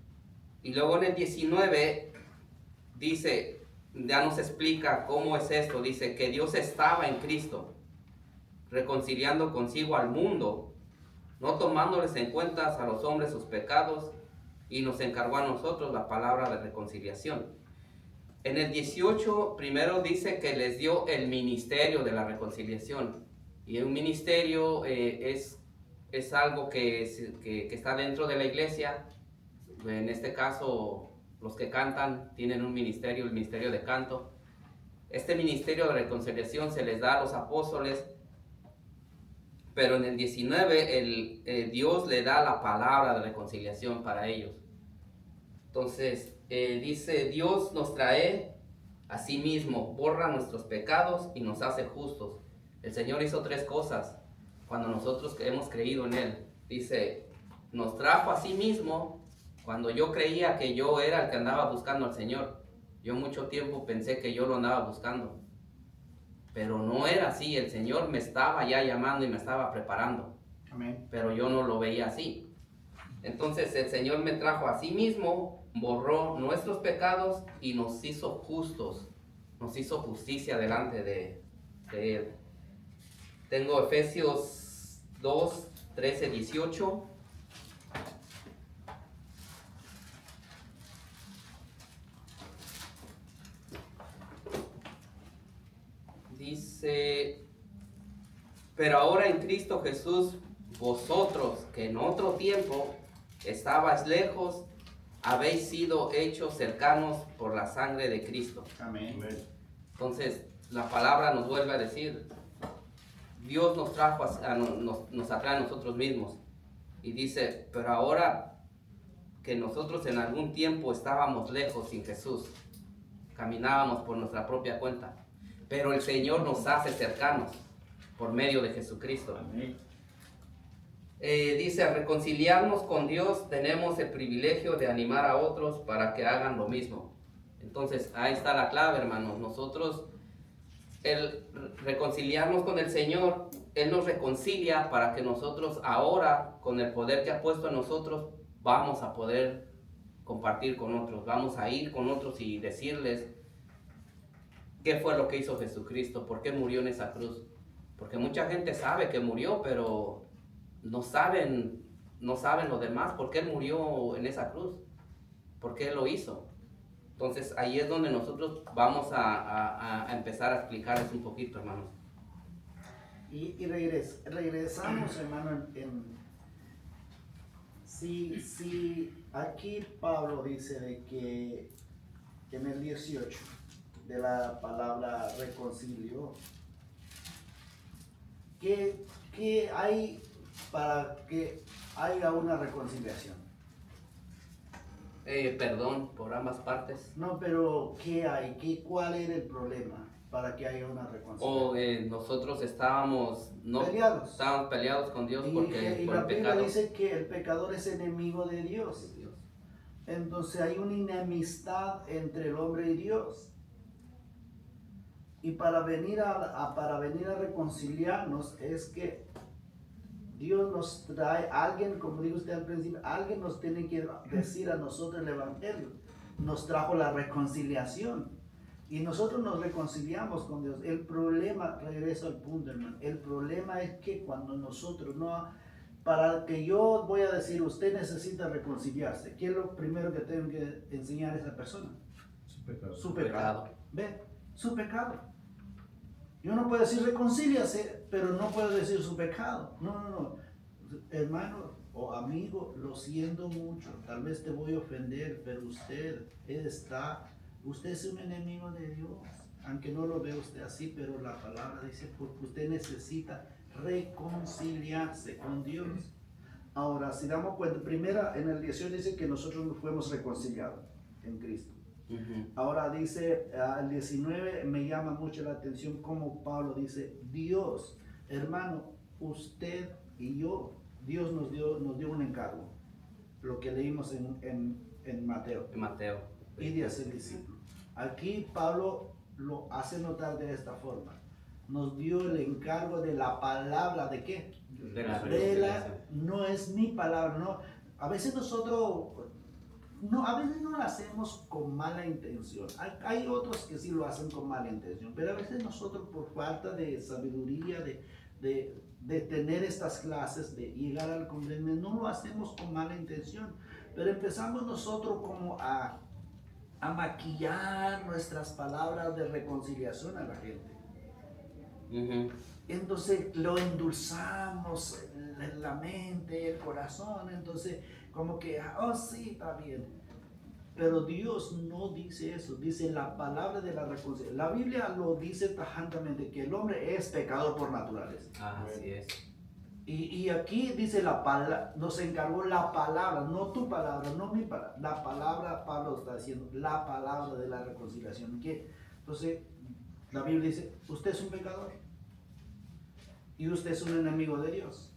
Y luego en el 19 dice, ya nos explica cómo es esto. Dice que Dios estaba en Cristo, reconciliando consigo al mundo, no tomándoles en cuenta a los hombres sus pecados, y nos encargó a nosotros la palabra de reconciliación. En el 18 primero dice que les dio el ministerio de la reconciliación. Y un ministerio es algo que está dentro de la iglesia. En este caso, los que cantan tienen un ministerio, el ministerio de canto. Este ministerio de reconciliación se les da a los apóstoles, pero en el 19 Dios le da la palabra de reconciliación para ellos. Entonces, dice, Dios nos trae a sí mismo, borra nuestros pecados y nos hace justos. El Señor hizo 3 cosas cuando nosotros hemos creído en Él. Dice, nos trajo a sí mismo. Cuando yo creía que yo era el que andaba buscando al Señor, yo mucho tiempo pensé que yo lo andaba buscando, pero no era así. El Señor me estaba ya llamando y me estaba preparando. Amén. Pero yo no lo veía así. Entonces el Señor me trajo a sí mismo, borró nuestros pecados y nos hizo justos, nos hizo justicia delante de Él. Tengo Efesios 2, 13, 18. Dice, pero ahora en Cristo Jesús, vosotros que en otro tiempo estabais lejos, habéis sido hechos cercanos por la sangre de Cristo. Amén. Amén. Entonces, la palabra nos vuelve a decir, Dios nos trajo, nos atrae a nosotros mismos. Y dice, pero ahora que nosotros en algún tiempo estábamos lejos sin Jesús, caminábamos por nuestra propia cuenta, pero el Señor nos hace cercanos por medio de Jesucristo. Amén. Dice, al reconciliarnos con Dios tenemos el privilegio de animar a otros para que hagan lo mismo. Entonces, ahí está la clave, hermanos. Nosotros, el reconciliarnos con el Señor, Él nos reconcilia para que nosotros ahora, con el poder que ha puesto en nosotros, vamos a poder compartir con otros. Vamos a ir con otros y decirles qué fue lo que hizo Jesucristo, por qué murió en esa cruz. Porque mucha gente sabe que murió, pero no saben lo demás, por qué Él murió en esa cruz, por qué Él lo hizo. Entonces ahí es donde nosotros vamos a empezar a explicarles un poquito, hermanos. Y regresamos, hermano, si aquí Pablo dice de que en el 18 de la palabra reconcilio, ¿qué hay para que haya una reconciliación? Perdón por ambas partes. No, pero ¿qué hay? ¿Cuál era el problema para que haya una reconciliación? Nosotros estábamos peleados con Dios Y por la el Biblia pecado. dice que el pecador es enemigo de Dios. Entonces hay una enemistad entre el hombre y Dios. Y para venir a reconciliarnos es que Dios nos trae alguien, como dijo usted al principio, alguien nos tiene que decir a nosotros el Evangelio. Nos trajo la reconciliación. Y nosotros nos reconciliamos con Dios. El problema, regreso al punto, hermano, el problema es que cuando nosotros para que yo voy a decir, usted necesita reconciliarse, ¿qué es lo primero que tengo que enseñar a esa persona? Su pecado. Su pecado. Ve, su pecado. Yo no puedo decir reconcíliase, pero no puedo decir su pecado. No. Hermano o amigo, lo siento mucho. Tal vez te voy a ofender, pero usted es un enemigo de Dios. Aunque no lo vea usted así, pero la palabra dice porque usted necesita reconciliarse con Dios. Ahora, si damos cuenta, primera en el 18 dice que nosotros nos fuimos reconciliados en Cristo. Ahora dice, al 19 me llama mucho la atención como Pablo dice, Dios, hermano, usted y yo, Dios nos dio un encargo, lo que leímos en Mateo. En Mateo. Y de hacer discípulo. Aquí Pablo lo hace notar de esta forma, nos dio el encargo de la palabra, ¿de qué? No es mi palabra, no. A veces nosotros... No, a veces no lo hacemos con mala intención. Hay otros que sí lo hacen con mala intención, pero a veces nosotros por falta de sabiduría, de tener estas clases, de llegar al comprendimiento, no lo hacemos con mala intención. Pero empezamos nosotros como a maquillar nuestras palabras de reconciliación a la gente. Entonces lo endulzamos en la mente, el corazón, entonces como que, oh sí, está bien. Pero Dios no dice eso, dice la palabra de la reconciliación. La Biblia lo dice tajantemente, que el hombre es pecador por naturaleza. Así es. Y aquí dice la palabra, nos encargó la palabra, no tu palabra, no mi palabra. La palabra, Pablo está diciendo, la palabra de la reconciliación. Entonces, la Biblia dice, usted es un pecador. Y usted es un enemigo de Dios.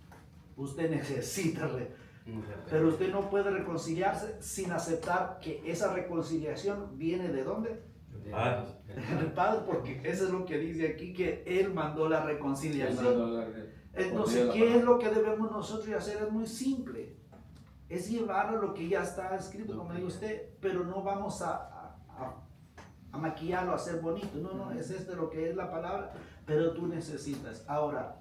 Usted necesita pero usted no puede reconciliarse sin aceptar que esa reconciliación viene ¿de dónde? Del Padre, porque eso es lo que dice aquí, que Él mandó la reconciliación. Entonces, ¿qué es lo que debemos nosotros hacer? Es muy simple. Es llevar lo que ya está escrito, como dice usted, pero no vamos a maquillarlo, a hacer bonito. No, es lo que es la palabra, pero tú necesitas. Ahora,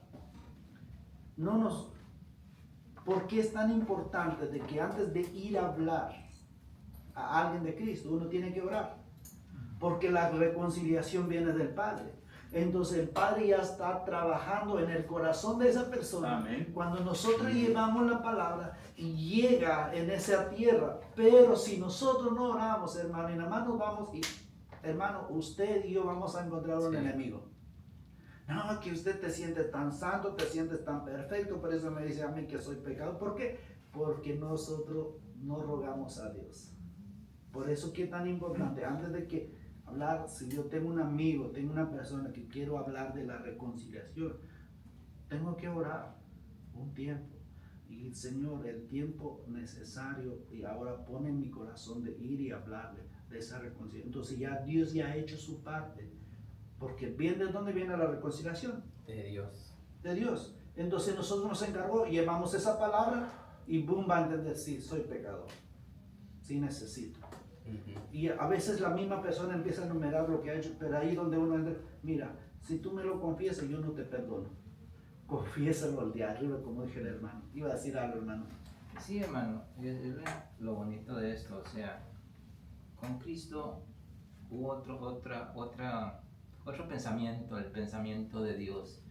¿por qué es tan importante de que antes de ir a hablar a alguien de Cristo, uno tiene que orar? Porque la reconciliación viene del Padre. Entonces el Padre ya está trabajando en el corazón de esa persona. Amén. Cuando nosotros llevamos la palabra y llega en esa tierra. Pero si nosotros no oramos, hermano, y nada más nos vamos y, hermano, usted y yo vamos a encontrar un enemigo. No, que usted te siente tan santo, te sientes tan perfecto, por eso me dice a mí que soy pecador. ¿Por qué? Porque nosotros no rogamos a Dios. Por eso que es tan importante, antes de que hablar, si yo tengo un amigo, tengo una persona que quiero hablar de la reconciliación, tengo que orar un tiempo. Y Señor, el tiempo necesario y ahora pone en mi corazón de ir y hablarle de esa reconciliación. Entonces ya Dios ya ha hecho su parte, porque ¿de dónde viene la reconciliación? De Dios. De Dios. Entonces nosotros nos encargó, llevamos esa palabra y boom, va a entender, sí, soy pecador, sí necesito. Y a veces la misma persona empieza a enumerar lo que ha hecho, pero ahí donde uno entra, mira, si tú me lo confiesas, yo no te perdono. Confiésalo al de arriba, como dije el hermano. Iba a decir algo, hermano. Sí, hermano, es lo bonito de esto, o sea, con Cristo hubo otro pensamiento, el pensamiento de Dios.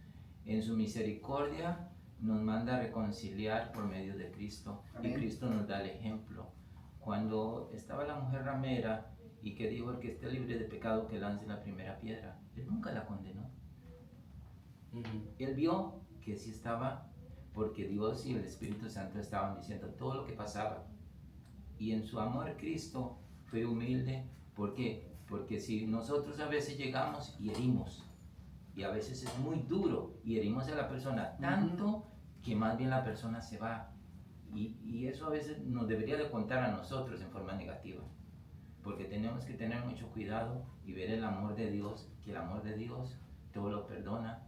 En su misericordia nos manda a reconciliar por medio de Cristo. Amén. Y Cristo nos da el ejemplo. Cuando estaba la mujer ramera y que dijo: el que esté libre de pecado que lance la primera piedra, él nunca la condenó. Él vio que sí estaba, porque Dios y el Espíritu Santo estaban diciendo todo lo que pasaba. Y en su amor Cristo fue humilde. ¿Por qué? Porque si nosotros a veces llegamos y herimos, y a veces es muy duro, y herimos a la persona tanto que más bien la persona se va. Y eso a veces nos debería de contar a nosotros en forma negativa. Porque tenemos que tener mucho cuidado y ver el amor de Dios, que el amor de Dios todo lo perdona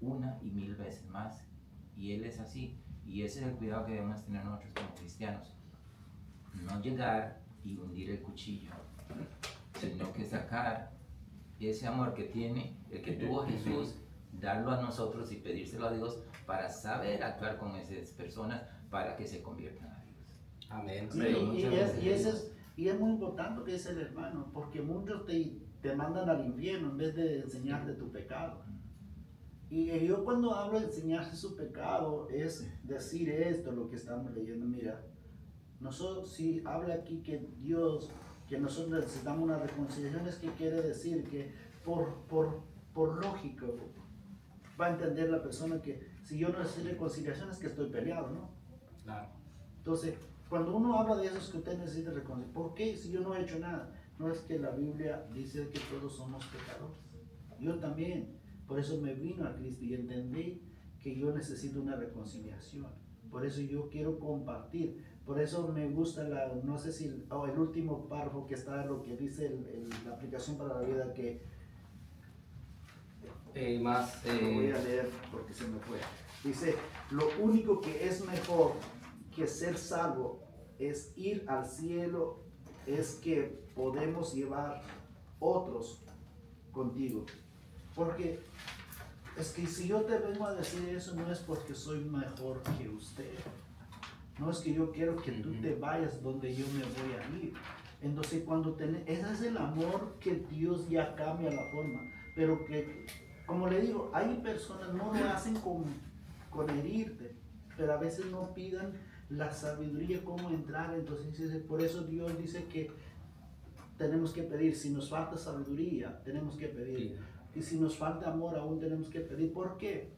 una y mil veces más. Y Él es así. Y ese es el cuidado que debemos tener nosotros como cristianos. No llegar y hundir el cuchillo, sino que sacar ese amor que tiene, el que tuvo Jesús, darlo a nosotros y pedírselo a Dios para saber actuar con esas personas para que se conviertan a Dios. Amén. Sí, Pero muchas veces y es muy importante que es el hermano, porque muchos te mandan al infierno en vez de enseñarte tu pecado. Y yo cuando hablo de enseñarse su pecado es decir esto, lo que estamos leyendo. Mira, nosotros, si habla aquí que Dios, que nosotros necesitamos una reconciliación, es que quiere decir que por lógica va a entender la persona que si yo no necesito reconciliación es que estoy peleado, ¿no? Claro. Entonces, cuando uno habla de eso es que usted necesita reconciliación. ¿Por qué? Si yo no he hecho nada. No es que la Biblia dice que todos somos pecadores. Yo también. Por eso me vino a Cristo y entendí que yo necesito una reconciliación. Por eso yo quiero compartir. Por eso me gusta no sé si el último párrafo que está, lo que dice la aplicación para la vida, que lo voy a leer porque se me fue. Dice, lo único que es mejor que ser salvo es ir al cielo, es que podemos llevar otros contigo. Porque es que si yo te vengo a decir eso, no es porque soy mejor que usted. No es que yo quiero que tú te vayas donde yo me voy a ir. Entonces ese es el amor que Dios ya cambia la forma. Pero que, como le digo, hay personas no lo hacen con herirte, pero a veces no pidan la sabiduría cómo entrar. Entonces por eso Dios dice que tenemos que pedir. Si nos falta sabiduría, tenemos que pedir. Y si nos falta amor, aún tenemos que pedir. ¿Por qué?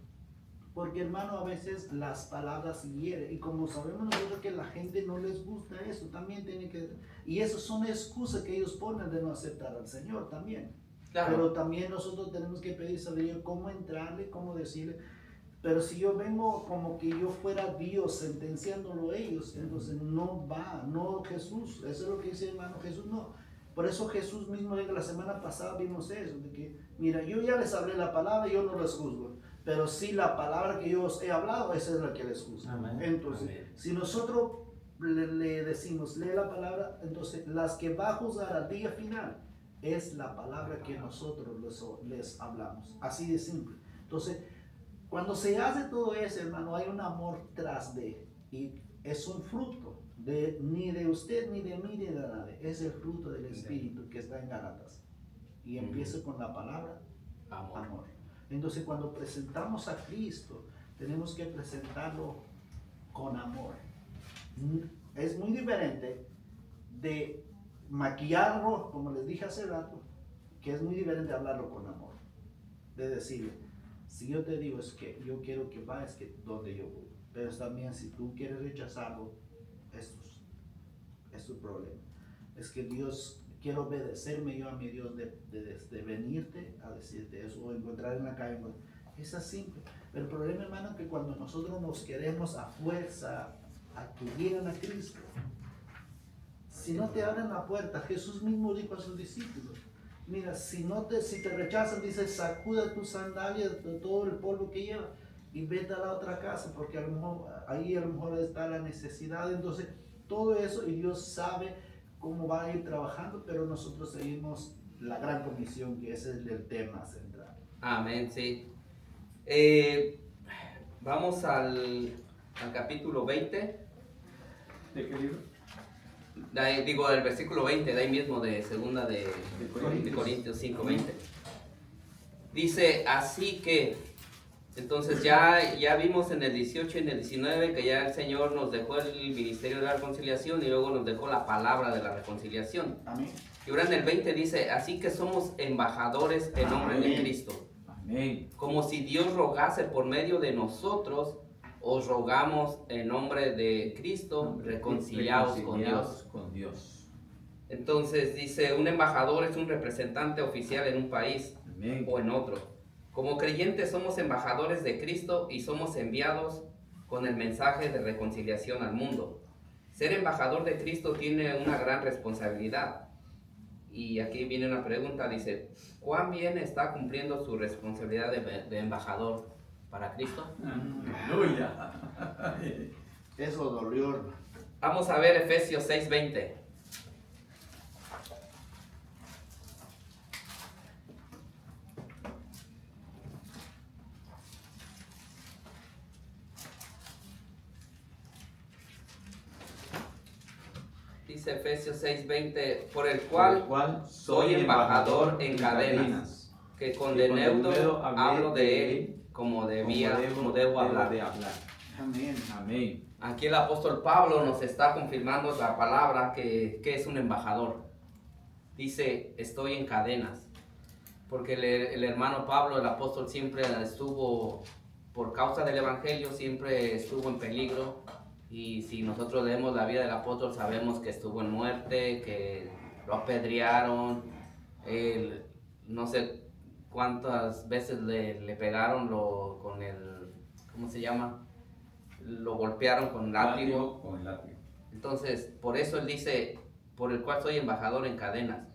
Porque, hermano, a veces las palabras hieren. Y como sabemos nosotros que a la gente no les gusta eso, también tiene que... Y eso son excusas que ellos ponen de no aceptar al Señor también. Claro. Pero también nosotros tenemos que pedir sabiduría, cómo entrarle, cómo decirle. Pero si yo vengo como que yo fuera Dios sentenciándolo a ellos, entonces no va, no Jesús. Eso es lo que dice hermano Jesús, no. Por eso Jesús mismo, la semana pasada vimos eso, de que, mira, yo ya les hablé la palabra y yo no les juzgo, pero sí la palabra que yo os he hablado, esa es la que les juzgo. Amén. Entonces, Amén. si nosotros le decimos, lee la palabra, entonces las que va a juzgar al día final es la palabra que nosotros les hablamos. Así de simple. Entonces, cuando se hace todo eso, hermano, hay un amor tras de, y es un fruto. Ni de usted, ni de mí, ni de nadie. Es el fruto del Espíritu que está en Gálatas. Y empieza con la palabra amor. Entonces, cuando presentamos a Cristo, tenemos que presentarlo con amor. Es muy diferente de maquillarlo, como les dije hace rato, que es muy diferente hablarlo con amor. De decirle, si yo te digo es que yo quiero que vayas donde yo voy. Pero también si tú quieres rechazarlo, es tu problema. Es que Dios quiere obedecerme yo a mi Dios de venirte a decirte eso o encontrar en la calle. Es así simple. Pero el problema, hermano, es que cuando nosotros nos queremos a fuerza a que lleguen a Cristo, si no te abren la puerta, Jesús mismo dijo a sus discípulos, mira, si te rechazan, dice, sacuda tus sandalias de todo el polvo que lleva y vete a la otra casa, porque ahí a lo mejor está la necesidad. Entonces, todo eso, y Dios sabe cómo va a ir trabajando, pero nosotros seguimos la gran comisión, que ese es el tema central. Amén, sí. Vamos al capítulo 20. ¿De qué libro? Del versículo 20, de ahí mismo, de segunda de Corintios 5, 20. Dice, así que, entonces ya vimos en el 18 y en el 19 que ya el Señor nos dejó el ministerio de la reconciliación y luego nos dejó la palabra de la reconciliación. Amén. Y ahora en el 20 dice, así que somos embajadores en nombre de Cristo. Amén. Como si Dios rogase por medio de nosotros, os rogamos en nombre de Cristo, reconciliaos con Dios. Entonces dice, un embajador es un representante oficial en un país Amén. o en otro. Como creyentes somos embajadores de Cristo y somos enviados con el mensaje de reconciliación al mundo. Ser embajador de Cristo tiene una gran responsabilidad. Y aquí viene una pregunta, dice, ¿cuán bien está cumpliendo su responsabilidad de embajador para Cristo? Aleluya. Eso dolió, hermano. Vamos a ver Efesios 6:20. Dice Efesios 6:20, por el cual soy embajador en cadenas, que con denuedo hablo de él como debo hablar. Amén. Amén. Aquí el apóstol Pablo nos está confirmando la palabra que es un embajador. Dice, estoy en cadenas. Porque el hermano Pablo, el apóstol, siempre estuvo, por causa del evangelio, siempre estuvo en peligro. Y si nosotros leemos la vida del apóstol, sabemos que estuvo en muerte, que lo apedrearon, no sé cuántas veces le pegaron con el, ¿cómo se llama? Lo golpearon con látigo. Con el látigo. Entonces, por eso él dice, por el cual soy embajador en cadenas,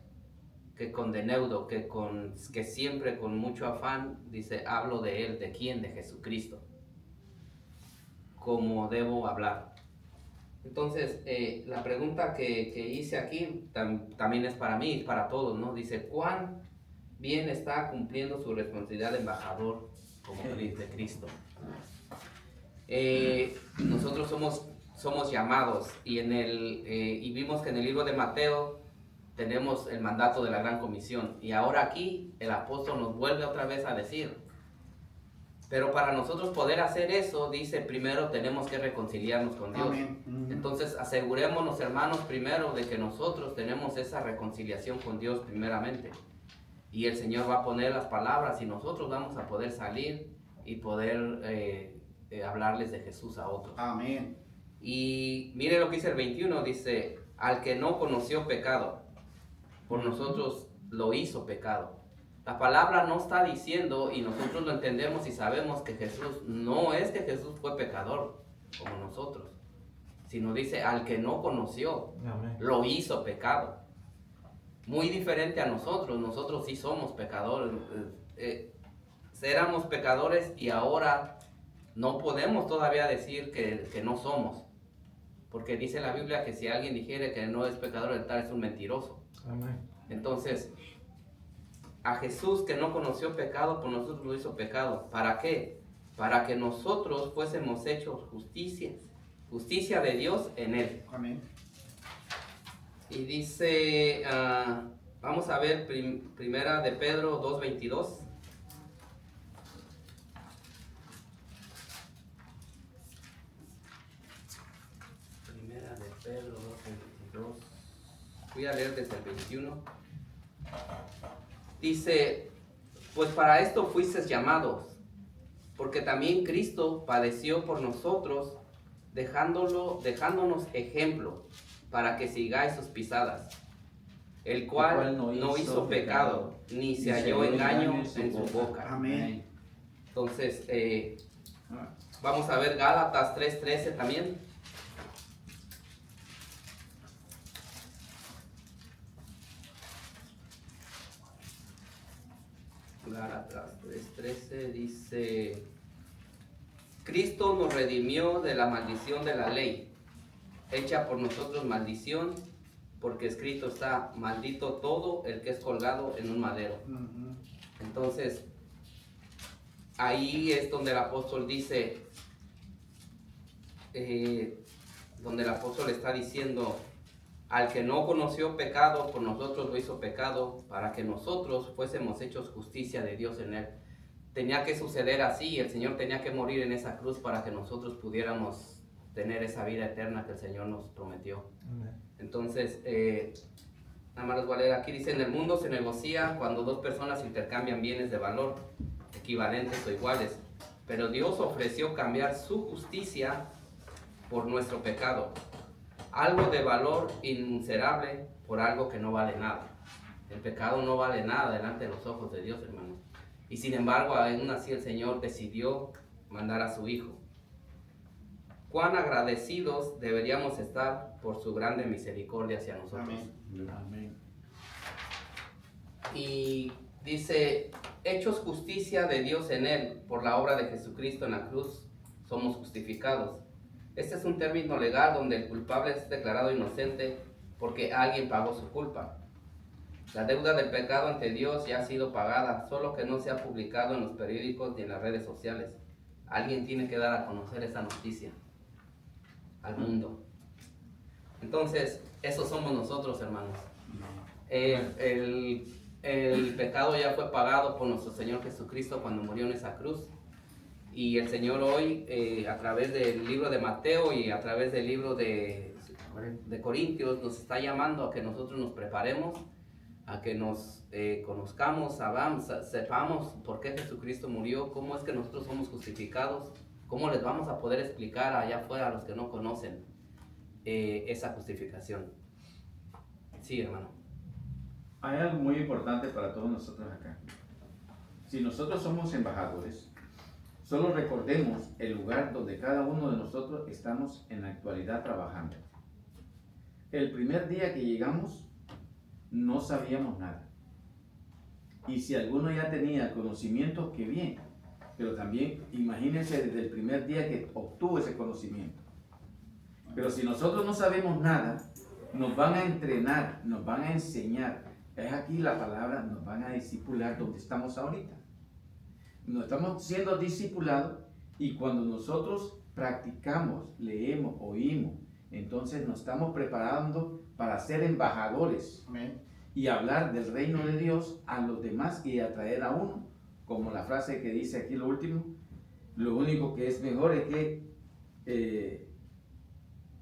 que con deneudo, que siempre con mucho afán, dice, hablo de él, ¿de quién? De Jesucristo, como debo hablar. Entonces, la pregunta que hice aquí también es para mí y para todos, ¿no? Dice, ¿cuán bien está cumpliendo su responsabilidad de embajador como de Cristo? Nosotros somos llamados y vimos que en el libro de Mateo tenemos el mandato de la Gran Comisión, y ahora aquí el apóstol nos vuelve otra vez a decir, pero para nosotros poder hacer eso, dice, primero tenemos que reconciliarnos con Dios. Amén. Entonces asegurémonos, hermanos, primero de que nosotros tenemos esa reconciliación con Dios primeramente, y el Señor va a poner las palabras y nosotros vamos a poder salir y poder hablarles de Jesús a otros. Amén. Y mire lo que dice el 21, dice, al que no conoció pecado, por nosotros lo hizo pecado. La palabra no está diciendo, y nosotros lo entendemos y sabemos que Jesús, no es que Jesús fue pecador como nosotros, sino dice, al que no conoció, Amén. lo hizo pecado. Muy diferente a nosotros sí somos pecadores. Éramos pecadores y ahora no podemos todavía decir que no somos. Porque dice la Biblia que si alguien dijere que no es pecador, el tal es un mentiroso. Amén. Entonces, a Jesús que no conoció pecado, por nosotros lo hizo pecado. ¿Para qué? Para que nosotros fuésemos hechos justicia de Dios en él. Amén. Y dice, vamos a ver primera de Pedro 2:22. Primera de Pedro 2:22. Voy a leer desde el 21. Dice, pues para esto fuisteis llamados, porque también Cristo padeció por nosotros, dejándonos ejemplo, para que sigáis sus pisadas, el cual no hizo pecado, ni se halló engaño en su boca. Amén. Entonces, vamos a ver Gálatas 3:13 también. Gálatas 3:13 dice: Cristo nos redimió de la maldición de la ley, hecha por nosotros maldición, porque escrito está: maldito todo el que es colgado en un madero. Entonces, ahí es donde el apóstol dice, donde el apóstol está diciendo: al que no conoció pecado, por nosotros lo hizo pecado, para que nosotros fuésemos hechos justicia de Dios en él. Tenía que suceder así, el Señor tenía que morir en esa cruz para que nosotros pudiéramos tener esa vida eterna que el Señor nos prometió. Entonces, nada más les voy a leer aquí, dice: en el mundo se negocia cuando dos personas intercambian bienes de valor, equivalentes o iguales, pero Dios ofreció cambiar su justicia por nuestro pecado, algo de valor innumerable por algo que no vale nada. El pecado no vale nada delante de los ojos de Dios, hermanos. Y sin embargo, aún así el Señor decidió mandar a su Hijo. Cuán agradecidos deberíamos estar por su grande misericordia hacia nosotros. Amén. Y dice: hechos justicia de Dios en él, por la obra de Jesucristo en la cruz, somos justificados. Este es un término legal donde el culpable es declarado inocente porque alguien pagó su culpa. La deuda del pecado ante Dios ya ha sido pagada, solo que no se ha publicado en los periódicos ni en las redes sociales. Alguien tiene que dar a conocer esa noticia al mundo. Entonces, esos somos nosotros, hermanos. El pecado ya fue pagado por nuestro Señor Jesucristo cuando murió en esa cruz. Y el Señor hoy, a través del libro de Mateo y a través del libro de Corintios, nos está llamando a que nosotros nos preparemos, a que nos conozcamos, sepamos por qué Jesucristo murió, cómo es que nosotros somos justificados, cómo les vamos a poder explicar allá afuera a los que no conocen esa justificación. Sí, hermano. Hay algo muy importante para todos nosotros acá. Si nosotros somos embajadores, solo recordemos el lugar donde cada uno de nosotros estamos en la actualidad trabajando. El primer día que llegamos, no sabíamos nada. Y si alguno ya tenía conocimiento, qué bien. Pero también imagínense desde el primer día que obtuvo ese conocimiento. Pero si nosotros no sabemos nada, nos van a entrenar, nos van a enseñar. Es aquí la palabra, nos van a discipular donde estamos ahorita. Nos estamos siendo discipulados y cuando nosotros practicamos, leemos, oímos, entonces nos estamos preparando para ser embajadores. Amén. Y hablar del reino de Dios a los demás y atraer a uno, como la frase que dice aquí lo último: lo único que es mejor es que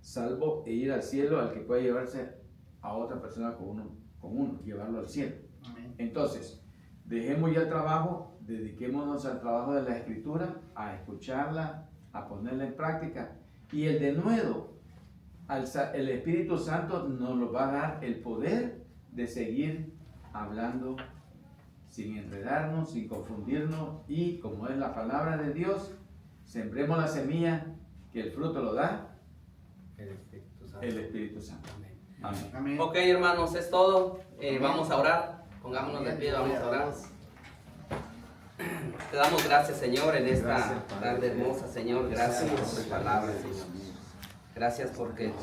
salvo e ir al cielo al que puede llevarse a otra persona con uno, llevarlo al cielo. Amén. Entonces, dejemos ya el trabajo, dediquémonos al trabajo de la Escritura, a escucharla, a ponerla en práctica, y el denuedo, el Espíritu Santo nos lo va a dar el poder de seguir hablando sin enredarnos, sin confundirnos, y como es la palabra de Dios, sembremos la semilla que el fruto lo da el Espíritu Santo. Amén. Amén. Ok, hermanos, es todo. Vamos a orar. Pongámonos de pie, vamos a orar. Te damos gracias, Señor, en esta tarde hermosa, Señor. Gracias por tu palabra, Señor. Gracias porque